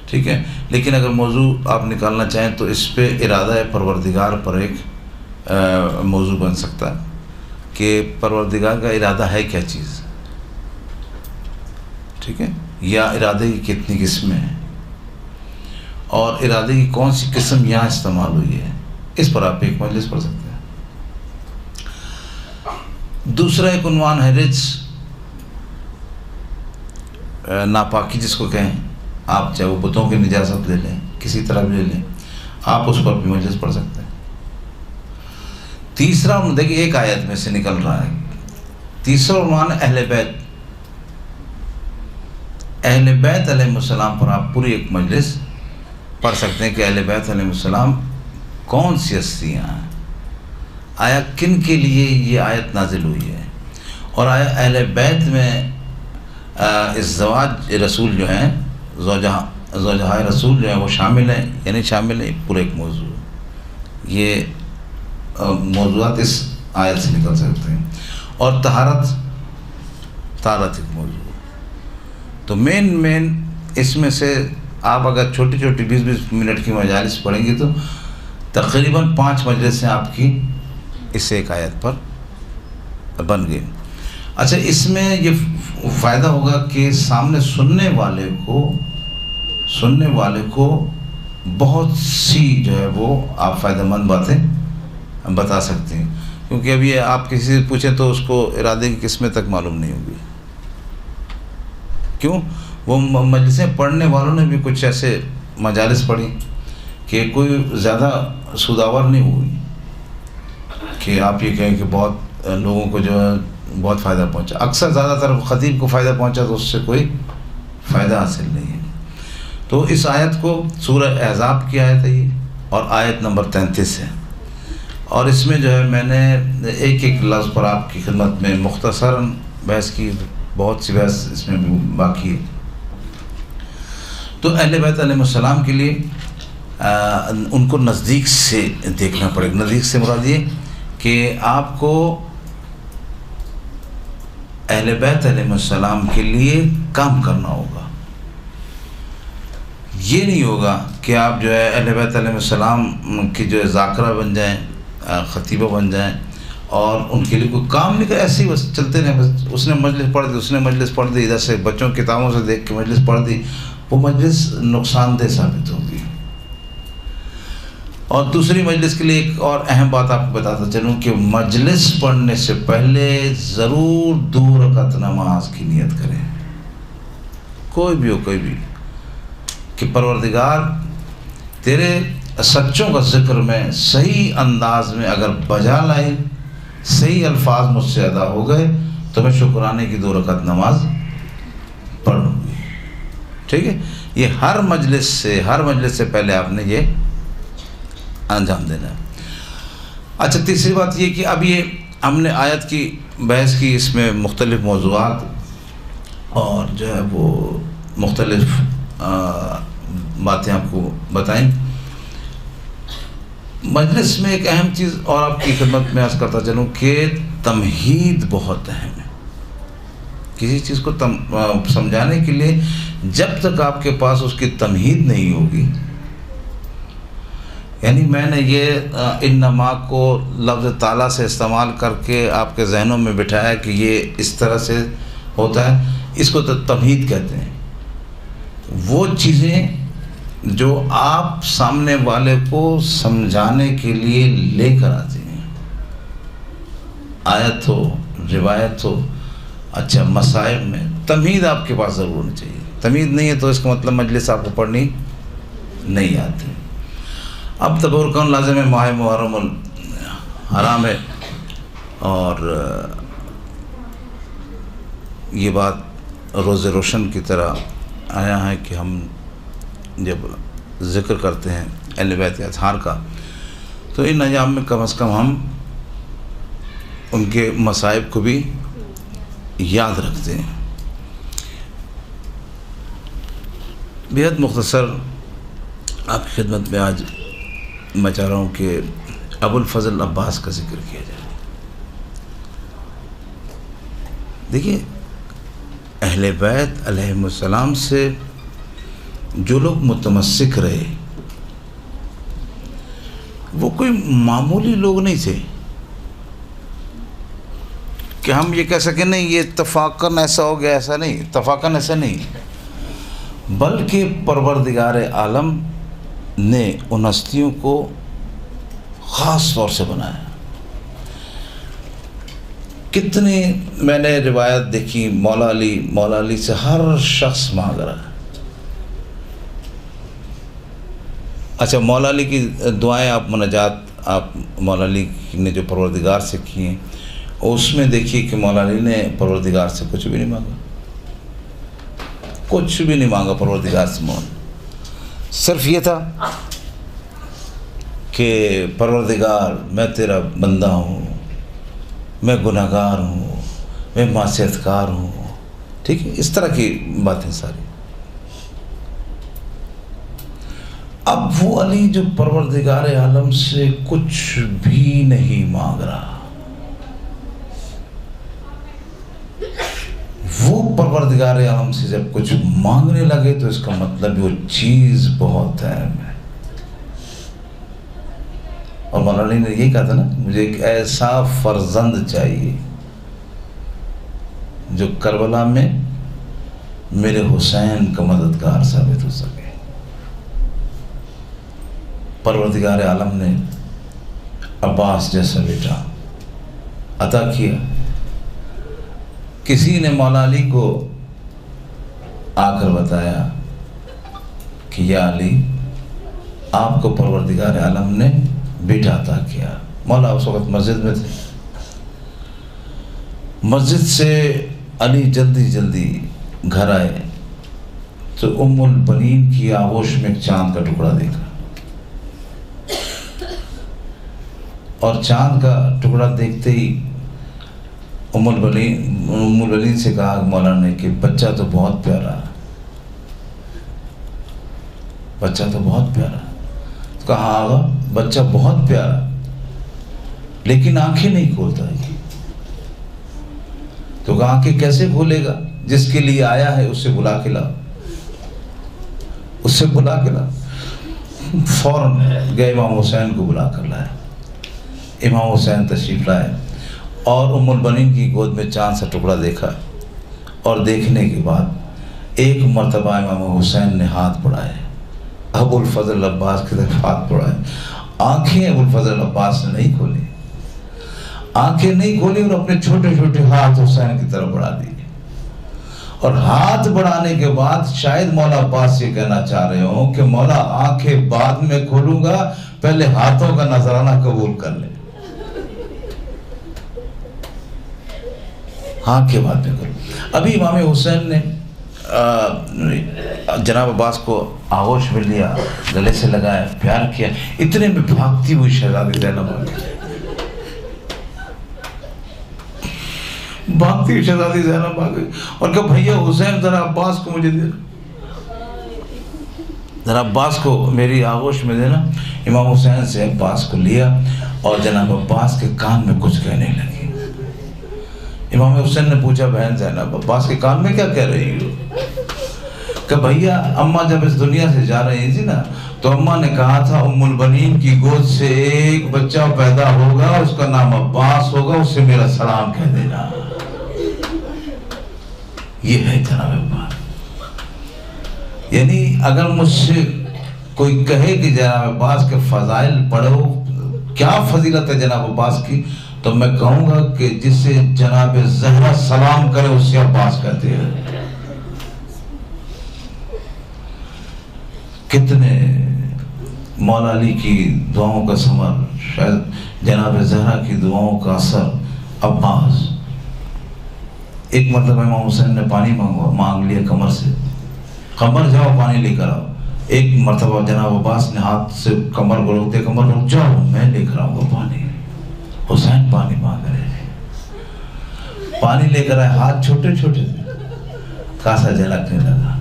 ٹھیک ہے، لیکن اگر موضوع آپ نکالنا چاہیں تو اس پہ ارادہ پروردگار پر ایک موضوع بن سکتا ہے کہ پروردگار کا ارادہ ہے کیا چیز، ٹھیک ہے، یا ارادے کی کتنی قسمیں ہیں اور ارادے کی کون سی قسم یہاں استعمال ہوئی ہے، اس پر آپ ایک مجلس پڑھ سکتے ہیں۔ دوسرا ایک عنوان ہے رجس، ناپاکی جس کو کہیں آپ، چاہے وہ بتوں کی نجاست لے لیں، کسی طرح بھی لے لیں، آپ اس پر بھی مجلس پڑھ سکتے ہیں۔ تیسرا عنوان دیکھیں ایک آیت میں سے نکل رہا ہے، تیسرا عنوان اہل بیت۔ اہل بیت علیہ السلام پر آپ پوری ایک مجلس پڑھ سکتے ہیں کہ اہل بیت علیہ السلام کون سی ہستیاں ہیں، آیا کن کے لیے یہ آیت نازل ہوئی ہے، اور آیا اہل بیت میں ازدواج رسول جو ہیں، زوجہ رسول جو ہیں وہ شامل ہیں یا نہیں شامل ہیں، پورا ایک موضوع ہے۔ یہ موضوعات اس آیت سے نکل سکتے ہیں، اور طہارت ایک موضوع ہے۔ تو مین اس میں سے آپ اگر چھوٹی چھوٹی 20-20 منٹ کی مجالس پڑھیں گی تو تقریباً 5 مجلسیں آپ کی اس ایک آیت پر بن گئی۔ اچھا، اس میں یہ فائدہ ہوگا کہ سامنے سننے والے کو بہت سی جو ہے وہ آپ فائدہ مند باتیں بتا سکتے ہیں، کیونکہ ابھی آپ کسی سے پوچھیں تو اس کو ارادے کی قسمیں تک معلوم نہیں ہوگی۔ کیوں؟ وہ مجلسیں پڑھنے والوں نے بھی کچھ ایسے مجالس پڑھی کہ کوئی زیادہ سودآور نہیں ہوئی کہ آپ یہ کہیں کہ بہت لوگوں کو جو ہے بہت فائدہ پہنچا۔ اکثر زیادہ تر خطیب کو فائدہ پہنچا تو اس سے کوئی فائدہ حاصل نہیں ہے۔ تو اس آیت کو سورہ احزاب کی آیت ہے یہ، اور آیت نمبر 33 ہے، اور اس میں جو ہے میں نے ایک لفظ پر آپ کی خدمت میں مختصراً بحث کی، بہت سی بحث اس میں بھی باقی ہے۔ تو اہل بیت علیہ السلام کے لیے ان کو نزدیک سے دیکھنا پڑے گا۔ نزدیک سے مراد یہ کہ آپ کو اہل بیت علیہ السلام کے لیے کام کرنا ہوگا۔ یہ نہیں ہوگا کہ آپ جو ہے اہل بیت علیہ السلام کی جو ہے ذاکرہ بن جائیں، خطیبہ بن جائیں، اور ان کے لیے کوئی کام نہیں کرے، ایسے ہی بس چلتے رہیں، بس اس نے مجلس پڑھ دی، اس نے مجلس پڑھ دی، ادھر سے بچوں کتابوں سے دیکھ کے مجلس پڑھ دی، وہ مجلس نقصان دہ ثابت ہوگی۔ اور دوسری مجلس کے لیے ایک اور اہم بات آپ کو بتاتا چلوں کہ مجلس پڑھنے سے پہلے ضرور 2 رکعت نماز کی نیت کریں، کوئی بھی، کہ پروردگار تیرے سچوں کا ذکر میں صحیح انداز میں اگر بجا لائے، صحیح الفاظ مجھ سے ادا ہو گئے تو میں شکرانے کی 2 رکعت نماز پڑھ لوں گی، ٹھیک ہے۔ یہ ہر مجلس سے پہلے آپ نے یہ انجام دینا ہے۔ اچھا، تیسری بات یہ کہ اب یہ ہم نے آیت کی بحث کی، اس میں مختلف موضوعات اور جو ہے وہ مختلف باتیں آپ کو بتائیں۔ مجلس میں ایک اہم چیز اور آپ کی خدمت میں عرض کرتا چلوں کہ تمہید بہت اہم ہے۔ کسی چیز کو سمجھانے کے لیے جب تک آپ کے پاس اس کی تمہید نہیں ہوگی، یعنی میں نے یہ انما کو لفظ تعالیٰ سے استعمال کر کے آپ کے ذہنوں میں بٹھایا کہ یہ اس طرح سے ہوتا ہے، اس کو تو تمہید کہتے ہیں۔ وہ چیزیں جو آپ سامنے والے کو سمجھانے کے لیے لے کر آتے ہیں، آیت ہو، روایت ہو، اچھا مصائب میں تمہید آپ کے پاس ضرور ہونی چاہیے. تمہید نہیں ہے تو اس کا مطلب مجلس آپ کو پڑھنی نہیں آتی. اب تصور کون لازم ہے، ماہ محرم الحرام ہے، اور یہ بات روز روشن کی طرح آیا ہے کہ ہم جب ذکر کرتے ہیں اہل بیت کے اطہار کا تو ان ایام میں کم از کم ہم ان کے مصائب کو بھی یاد رکھتے ہیں. بہت مختصر آپ کی خدمت میں آج میں چاہ رہا ہوں کہ ابو الفضل عباس کا ذکر کیا جائے. دیکھیے اہل بیت علیہم السلام سے جو لوگ متمسک رہے وہ کوئی معمولی لوگ نہیں تھے کہ ہم یہ کہہ سکیں نہیں یہ اتفاقاً ایسا ہو گیا، ایسا نہیں، اتفاقاً ایسا نہیں، بلکہ پروردگار عالم نے ان ہستیوں کو خاص طور سے بنایا. کتنی میں نے روایت دیکھی، مولا علی سے ہر شخص مانگ رہا ہے. اچھا مولا علی کی دعائیں آپ مناجات آپ مولا علی نے جو پروردگار سے کی ہیں، اور اس میں دیکھیے کہ مولا علی نے پروردگار سے کچھ بھی نہیں مانگا، کچھ بھی نہیں مانگا پروردگار سے. صرف یہ تھا کہ پروردگار میں تیرا بندہ ہوں، میں گناہگار ہوں، میں معصیت کار ہوں، ٹھیک ہے، اس طرح کی باتیں ساری. اب وہ علی جو پروردگار عالم سے کچھ بھی نہیں مانگ رہا، وہ پروردگار عالم سے جب کچھ مانگنے لگے تو اس کا مطلب وہ چیز بہت اہم ہے. اور مولا علی نے یہی کہا تھا نا، مجھے ایک ایسا فرزند چاہیے جو کربلا میں میرے حسین کا مددگار ثابت ہو سکے. پروردگار عالم نے عباس جیسا بیٹا عطا کیا. کسی نے مولا علی کو آ کر بتایا کہ یا علی آپ کو پروردگار عالم نے بیٹا عطا کیا. مولا اس وقت مسجد میں تھے. مسجد سے علی جلدی گھر آئے تو ام البنین کی آغوش میں ایک چاند کا ٹکڑا دیکھا، اور چاند کا ٹکڑا دیکھتے ہی ام البنین سے کہا مولا نے کہ بچہ تو بہت پیارا، بچہ تو بہت پیارا. کہا آغا بچہ بہت پیارا لیکن آنکھیں نہیں کھولتا ہے. تو کہا آنکھیں کیسے کھولے گا، جس کے لیے آیا ہے اسے بلا کے لا، اسے بلا کے لا. فوراً گئے امام حسین کو بلا کر لائے. امام حسین تشریف لائے اور ام البنین کی گود میں چاند سا ٹکڑا دیکھا، اور دیکھنے کے بعد ایک مرتبہ امام حسین نے ہاتھ بڑھائے، ابو الفضل عباس کی طرف ہاتھ بڑھائے. آنکھیں ابو الفضل عباس نے نہیں کھولی، آنکھیں نہیں کھولی، اور اپنے چھوٹے چھوٹے ہاتھ حسین کی طرف بڑھا دیے. اور ہاتھ بڑھانے کے بعد شاید مولا عباس یہ کہنا چاہ رہے ہوں کہ مولا آنکھیں بعد میں کھولوں گا، پہلے ہاتھوں کا نذرانہ قبول کر لیں. ہاں کے بعد میں کروں. ابھی امام حسین نے جناب عباس کو آغوش میں لیا، گلے سے لگایا، پیار کیا. اتنے میں بھاگتی ہوئی شہزادی زینب آ گئی، بھاگتی ہوئی شہزادی زینب آ گئی اور کہا بھیا حسین ذرا عباس کو مجھے دے، ذرا عباس کو میری آغوش میں دینا. امام حسین سے عباس کو لیا اور جناب عباس کے کان میں کچھ کہنے لگی. امام حسین نے پوچھا بہن زینب عباس کے کان میں کیا کہہ رہی ہو؟ کہ بھیا اماں جب اس دنیا سے جا رہی تھی نا تو اماں نے کہا تھا ام البنین کی گود سے ایک بچہ پیدا ہوگا، اس کا نام عباس ہوگا، اسے میرا سلام کہہ دینا. یہ ہے جناب عباس. یعنی اگر مجھ سے کوئی کہے کہ جناب عباس کے فضائل پڑھو، کیا فضیلت ہے جناب عباس کی، تو میں کہوں گا کہ جسے جناب زہرا سلام کرے اس سے عباس کہتے ہیں۔ کتنے مولا علی کی دعاؤں کا ثمر، شاید جناب زہرا کی دعاؤں کا اثر عباس۔ ایک مرتبہ امام حسین نے پانی مانگ لیا قمر سے، قمر جاؤ پانی لے کر آؤ۔ ایک مرتبہ جناب عباس نے ہاتھ سے قمر کو روکتے، قمر رک جاؤ میں لے کر آؤں گا پانی۔ حسین پانی مانگ رہے ہیں، پانی لے کر آئے، ہاتھ چھوٹے چھوٹے تھے، کاسا جھلکنے لگا،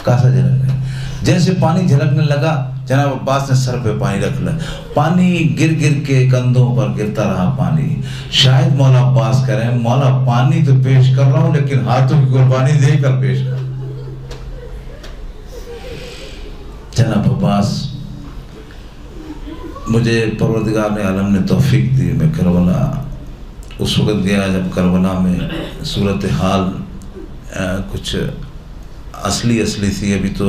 کاسا جھلکنے، جیسے پانی جھلکنے لگا جناب عباس نے سر پہ پانی رکھ لیا، پانی گر گر کے کندھوں پر گرتا رہا پانی۔ شاید مولا عباس کہہ رہے ہیں مولا پانی تو پیش کر رہا ہوں لیکن ہاتھوں کی قربانی دے کر پیش کر۔ جناب عباس، مجھے پروردگار نے عالم نے توفیق دی، میں کربلا اس وقت گیا جب کربلا میں صورتحال کچھ اصلی تھی، ابھی تو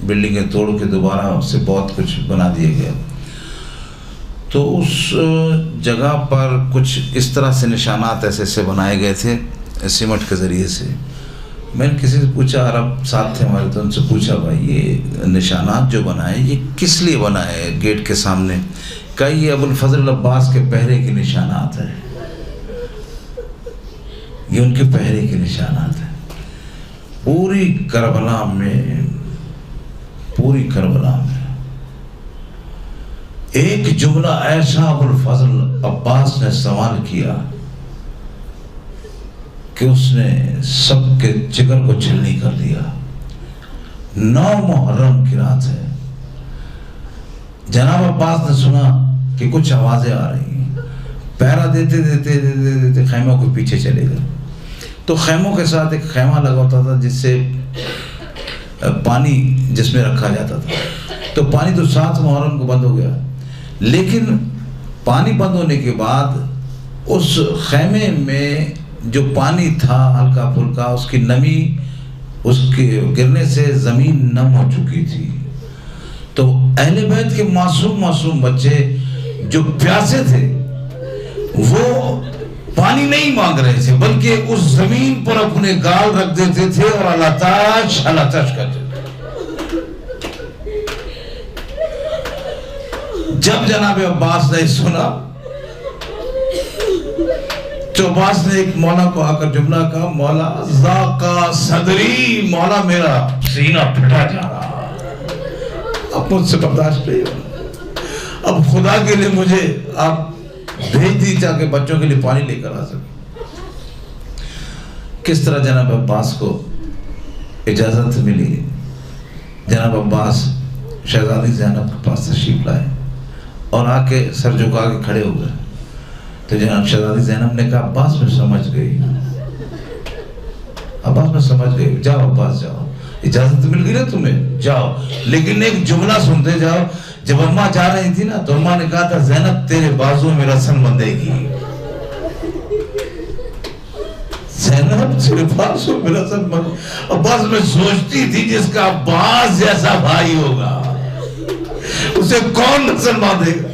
بلڈنگیں توڑ کے دوبارہ سے بہت کچھ بنا دیا گیا۔ تو اس جگہ پر کچھ اس طرح سے نشانات ایسے بنائے گئے تھے سیمنٹ کے ذریعے سے۔ میں نے کسی سے پوچھا، عرب ساتھ تھے ہمارے، تو ان سے پوچھا بھائی یہ نشانات جو بنائے یہ کس لیے بنائے گیٹ کے سامنے؟ کہ یہ ابوالفضل عباس کے پہرے کے نشانات ہیں، یہ ان کے پہرے کے نشانات ہیں۔ پوری کربلا میں ایک جملہ ایسا ابوالفضل عباس نے استعمال کیا کہ اس نے سب کے جگر کو چھلنی کر دیا۔ 9 محرم کی رات ہے، جناب عباس نے سنا کہ کچھ آوازیں آ رہی ہیں، پہرا دیتے خیموں کے پیچھے چلے گئے۔ تو خیموں کے ساتھ ایک خیمہ لگا ہوتا تھا جس سے پانی جس میں رکھا جاتا تھا، تو پانی تو 7 محرم کو بند ہو گیا، لیکن پانی بند ہونے کے بعد اس خیمے میں جو پانی تھا ہلکا پھلکا، اس کی نمی، اس کے گرنے سے زمین نم ہو چکی تھی۔ تو اہل بیت کے معصوم بچے جو پیاسے تھے وہ پانی نہیں مانگ رہے تھے بلکہ اس زمین پر اپنے گال رکھ دیتے تھے اور اللہ تاش کرتے تھے۔ جب جناب عباس نے سنا تو عباس نے ایک مولا کو آ کر جملہ کہا، مولا ذاقا صدری، مولا میرا سینہ پھٹا جا رہا، اب مجھ سے برداشت نہیں ہو، اب خدا کے لیے مجھے آپ بھیج دی تاکہ بچوں کے لیے پانی لے کر آ سکے۔ کس طرح جناب عباس کو اجازت ملی، جناب عباس شہزادی زینب کے پاس تشریف لائے اور آ کے سر جھکا کے کھڑے ہو گئے۔ تو جناب شہزادی زینب نے کہا عباس میں سمجھ گئی، عباس میں سمجھ گئی، جاؤ عباس جاؤ، اجازت مل گئی نا تمہیں، جاؤ، لیکن ایک جملہ سنتے جاؤ۔ جب اماں جا رہی تھی نا تو اماں نے کہا تھا زینب تیرے بازو میں رسن بندھے گی، زینب تیرے بازو میں رسن بندھے۔ عباس میں سوچتی تھی جس کا عباس جیسا بھائی ہوگا اسے کون رسن باندھے گا۔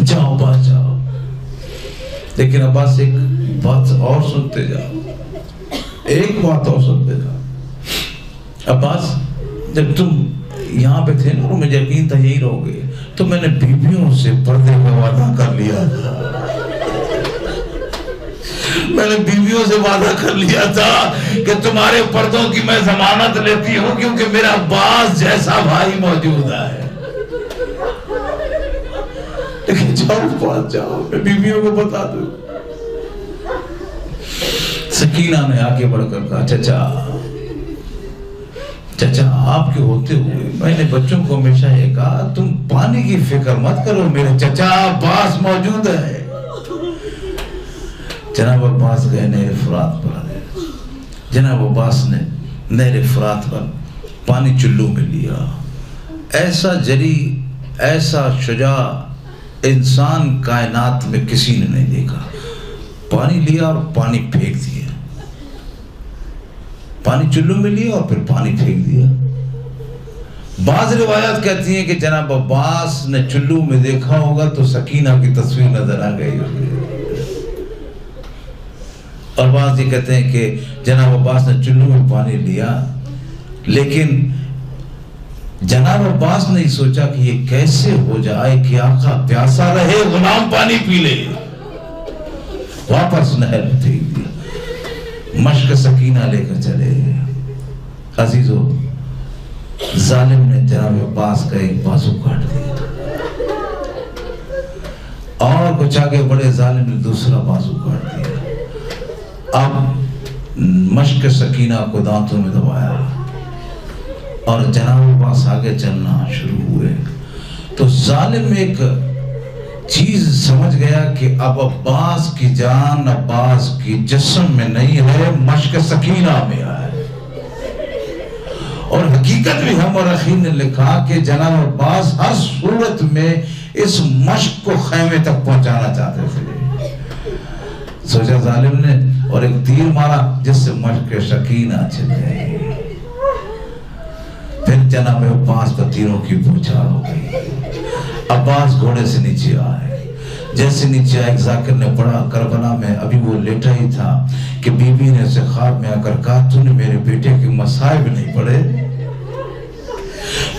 جاؤ عباس جاؤ، لیکن عباس ایک بات اور سنتے جاؤ، ایک بات اور سنتے جاؤ۔ عباس جب تم یہاں پہ تھے نا اور مجھے یقین تھا یہی رہو گے، تو میں نے بیویوں سے پردے کا وعدہ کر لیا تھا، میں نے بیویوں سے وعدہ کر لیا تھا کہ تمہارے پردوں کی میں ضمانت لیتی ہوں کیونکہ میرا عباس جیسا بھائی موجود ہے۔ لیکن جاؤ پاس جاؤ، میں بیویوں کو بتا دوں۔ سکینہ نے آگے بڑھ کر کہا چچا آپ کے ہوتے ہوئے میں نے بچوں کو ہمیشہ یہ کہا تم پانی کی فکر مت کرو، میرے چچا عباس موجود ہے۔ جناب عباس گئے نہر فرات پر، جناب عباس نے نہر فرات پر پانی چلو میں لیا۔ ایسا جری، ایسا شجاع انسان کائنات میں کسی نے نہیں دیکھا۔ پانی لیا اور پانی پھینک دیا، پانی چلو میں لیا اور پھر پانی پھینک دیا۔ بعض روایات کہتی ہیں کہ جناب عباس نے چلو میں دیکھا ہوگا تو سکینہ کی تصویر نظر آ گئی ہوگی، اور بعض یہ کہتے ہیں کہ جناب عباس نے چلو میں پانی لیا، لیکن جناب عباس نے سوچا کہ یہ کیسے ہو جائے کہ آقا پیاسا رہے غلام پانی پی لے، واپس نہر میں پھینک دیا، مشک سکینہ لے کر چلے۔ عزیزو، ظالم نے جناب عباس کا ایک بازو کاٹ دیا، اور کچھ آگے بڑے ظالم نے دوسرا بازو کاٹ دیا۔ اب مشک سکینہ کو دانتوں میں دبایا اور جناب عباس آگے چلنا شروع ہوئے، تو ظالم ایک چیز سمجھ گیا کہ اب عباس کی جان عباس کی جسم میں نہیں ہے، مشک سکینہ میں آئے۔ اور حقیقت بھی ہم اور اخیر نے لکھا کہ جناب عباس ہر صورت میں اس مشک کو خیمے تک پہنچانا چاہتے تھے۔ سوچا ظالم نے اور ایک تیر مارا جس سے مشک سکینہ چل گئی۔ پھر جناب عباس کا تیروں کی بوچھار ہو گئی۔ عباس گھوڑے سے نیچے آئے، جیسے نیچے آئے ذاکر نے پڑھا کربلا میں ابھی وہ لیٹا ہی تھا کہ بی بی نے اسے خواب میں آ کر کہا تو نے میرے بیٹے کے مصائب نہیں پڑھے،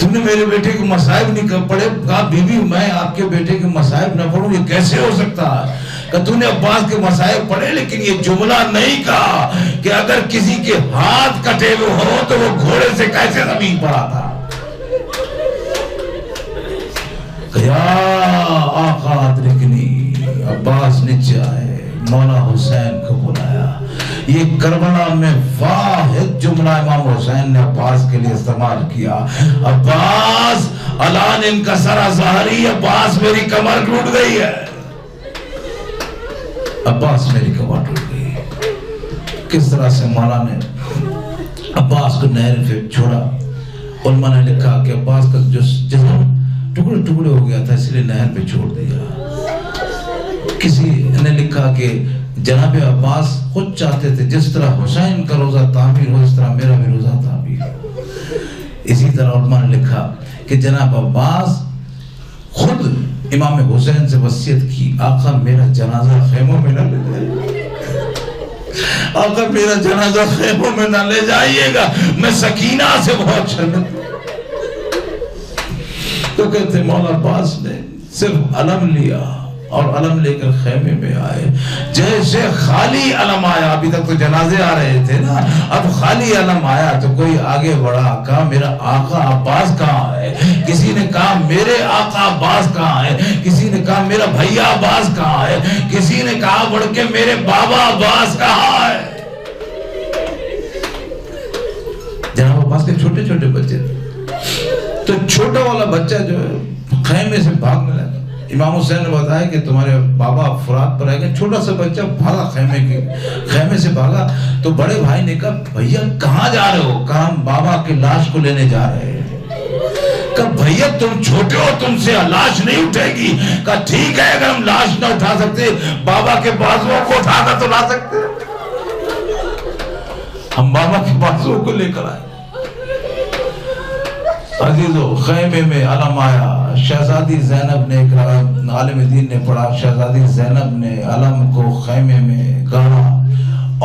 تم نے میرے بیٹے کے مصائب نہیں پڑھے؟ کہا بی بی میں آپ کے بیٹے کے مصائب نہ پڑھوں یہ کیسے ہو سکتا ہے؟ کہ تو نے عباس کے مصائب پڑھے لیکن یہ جملہ نہیں کہا کہ اگر کسی کے ہاتھ کٹے ہوئے ہو تو وہ گھوڑے سے کیسے زمین پر آتا۔ یا آقا ادرکنی، عباس نیچے آئے، مولا حسین کو بلایا۔ یہ کربلا میں واحد جملہ امام حسین نے عباس کے لیے استعمال کیا، عباس الان ان کا سرا ظاہری، عباس میری کمر ٹوٹ گئی ہے، عباس میری کمر ٹوٹ گئی۔ کس طرح سے مولا نے عباس کو نہر پہ چھوڑا؟ علماء نے لکھا کہ عباس کا جسم ٹکڑے ٹکڑے ہو گیا تھا، اس لیے نہر پہ چھوڑ دیا۔ کسی نے لکھا کہ جناب عباس خود چاہتے تھے جس طرح حسین کا روزہ تعمیر ہو اس طرح میرا بھی روزہ تعمیر ہو۔ اسی طرح علماء نے لکھا کہ جناب عباس خود امام حسین سے وصیت کی، آقا میرا جنازہ خیموں میں نہ لے جائے، آقا میرا جنازہ خیموں میں نہ لے جائیے گا، میں سکینہ سے بہت شرمندہ۔ تو کہتے مولا عباس نے صرف علم لیا اور علم لے کر خیمے میں آئے، جیسے خالی علم آیا، ابھی تک تو جنازے آ رہے تھے نا، اب خالی علم آیا تو کوئی آگے بڑھا، کہا میرا آقا عباس کہاں ہے؟ کسی نے کہا میرے آقا عباس کہاں ہے؟ کسی نے کہا میرا بھیا عباس کہاں ہے؟ کسی نے کہا بڑھ کے میرے بابا عباس کہاں ہے؟ جناب عباس کے چھوٹے چھوٹے بچے تھے، تو چھوٹا والا بچہ جو ہے خیمے سے بھاگنے لگا۔ امام حسین نے بتایا کہ تمہارے بابا فرات پر آئے گئے، چھوٹا سا بچہ بھاگا خیمے سے بھاگا، تو بڑے بھائی نے کہا بھیا کہاں جا رہے ہو؟ کہا ہم بابا کی لاش کو لینے جا رہے ہیں۔ کہا بھیا تم چھوٹے ہو، تم سے لاش نہیں اٹھے گی۔ کہا ٹھیک ہے، اگر ہم لاش نہ اٹھا سکتے بابا کے بازوؤں کو اٹھانا تو لا سکتے، ہم بابا کے بازوؤں کو لے کر آئے۔ عزیزو، خیمے میں علم آیا، شہزادی زینب نے، ایک عالم دین نے پڑھا، شہزادی زینب نے علم کو خیمے میں گاڑا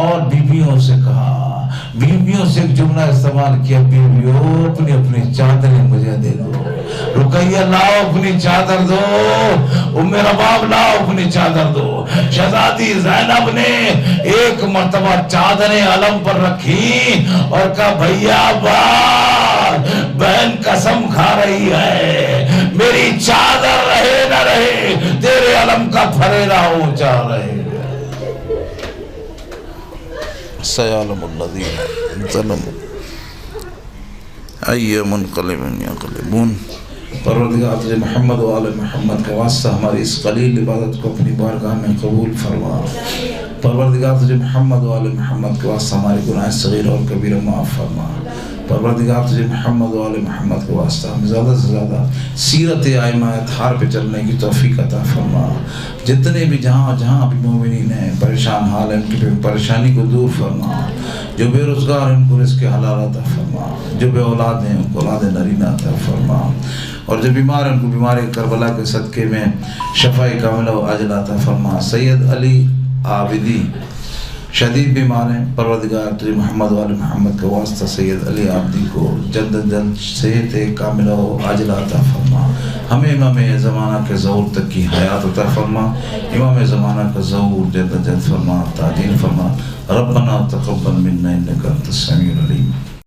اور بیویوں سے کہا، بیویوں سے ایک جملہ استعمال کیا، بیویوں اپنی اپنی چادریں مجھے دے دو، رقیہ لاؤ اپنی چادر دو، ام رباب لاؤ اپنی چادر دو۔ شہزادی زینب نے ایک مرتبہ چادریں علم پر رکھی اور کہا بھیا بہن قسم کھا رہی ہے، میری چادر رہے نہ رہے تیرے علم کا پھریرا اونچا رہے۔ سیعلم الذین ظلموا ای منقلب ینقلبون۔ پروردگار تجھے محمد و آل محمد کے واسطہ ہماری اس قلیل عبادت کو اپنی بارگاہ میں قبول فرما۔ پروردگار تجھے محمد و آل محمد کے واسطہ ہمارے گناہ صغیر اور کبیرہ معاف فرما۔ پروردگار تجھے محمد و آل محمد کے واسطہ ہمیں زیادہ سے زیادہ سیرت ائمہ اطہار پہ چلنے کی توفیق عطا فرما. جتنے بھی جہاں بھی مومنین ہیں پریشان حال ہیں ان کی پریشانی کو دور فرما. جو بے روزگار ہیں ان کو رزق حلال عطا فرما. جو بے اولاد ہیں ان کو اولاد نرینہ عطا فرما. اور جو بیمار ہیں ان کو بیماری کربلا کے صدقے میں شفاء کاملہ و عاجلہ عطا فرما. سید علی عابدی شدید بیمار ہیں، پروردگار تجھے محمد و آل محمد کے واسطہ سید علی عابدی کو جلد جلد صحت کاملہ و عاجلہ عطا فرما. ہمیں امام زمانہ کے ظہور تک کی حیات عطا فرما. امام زمانہ کا ظہور جلد جلد فرما، تعجیل فرما. ربنا تقبل منا انک انت السمیع العلیم.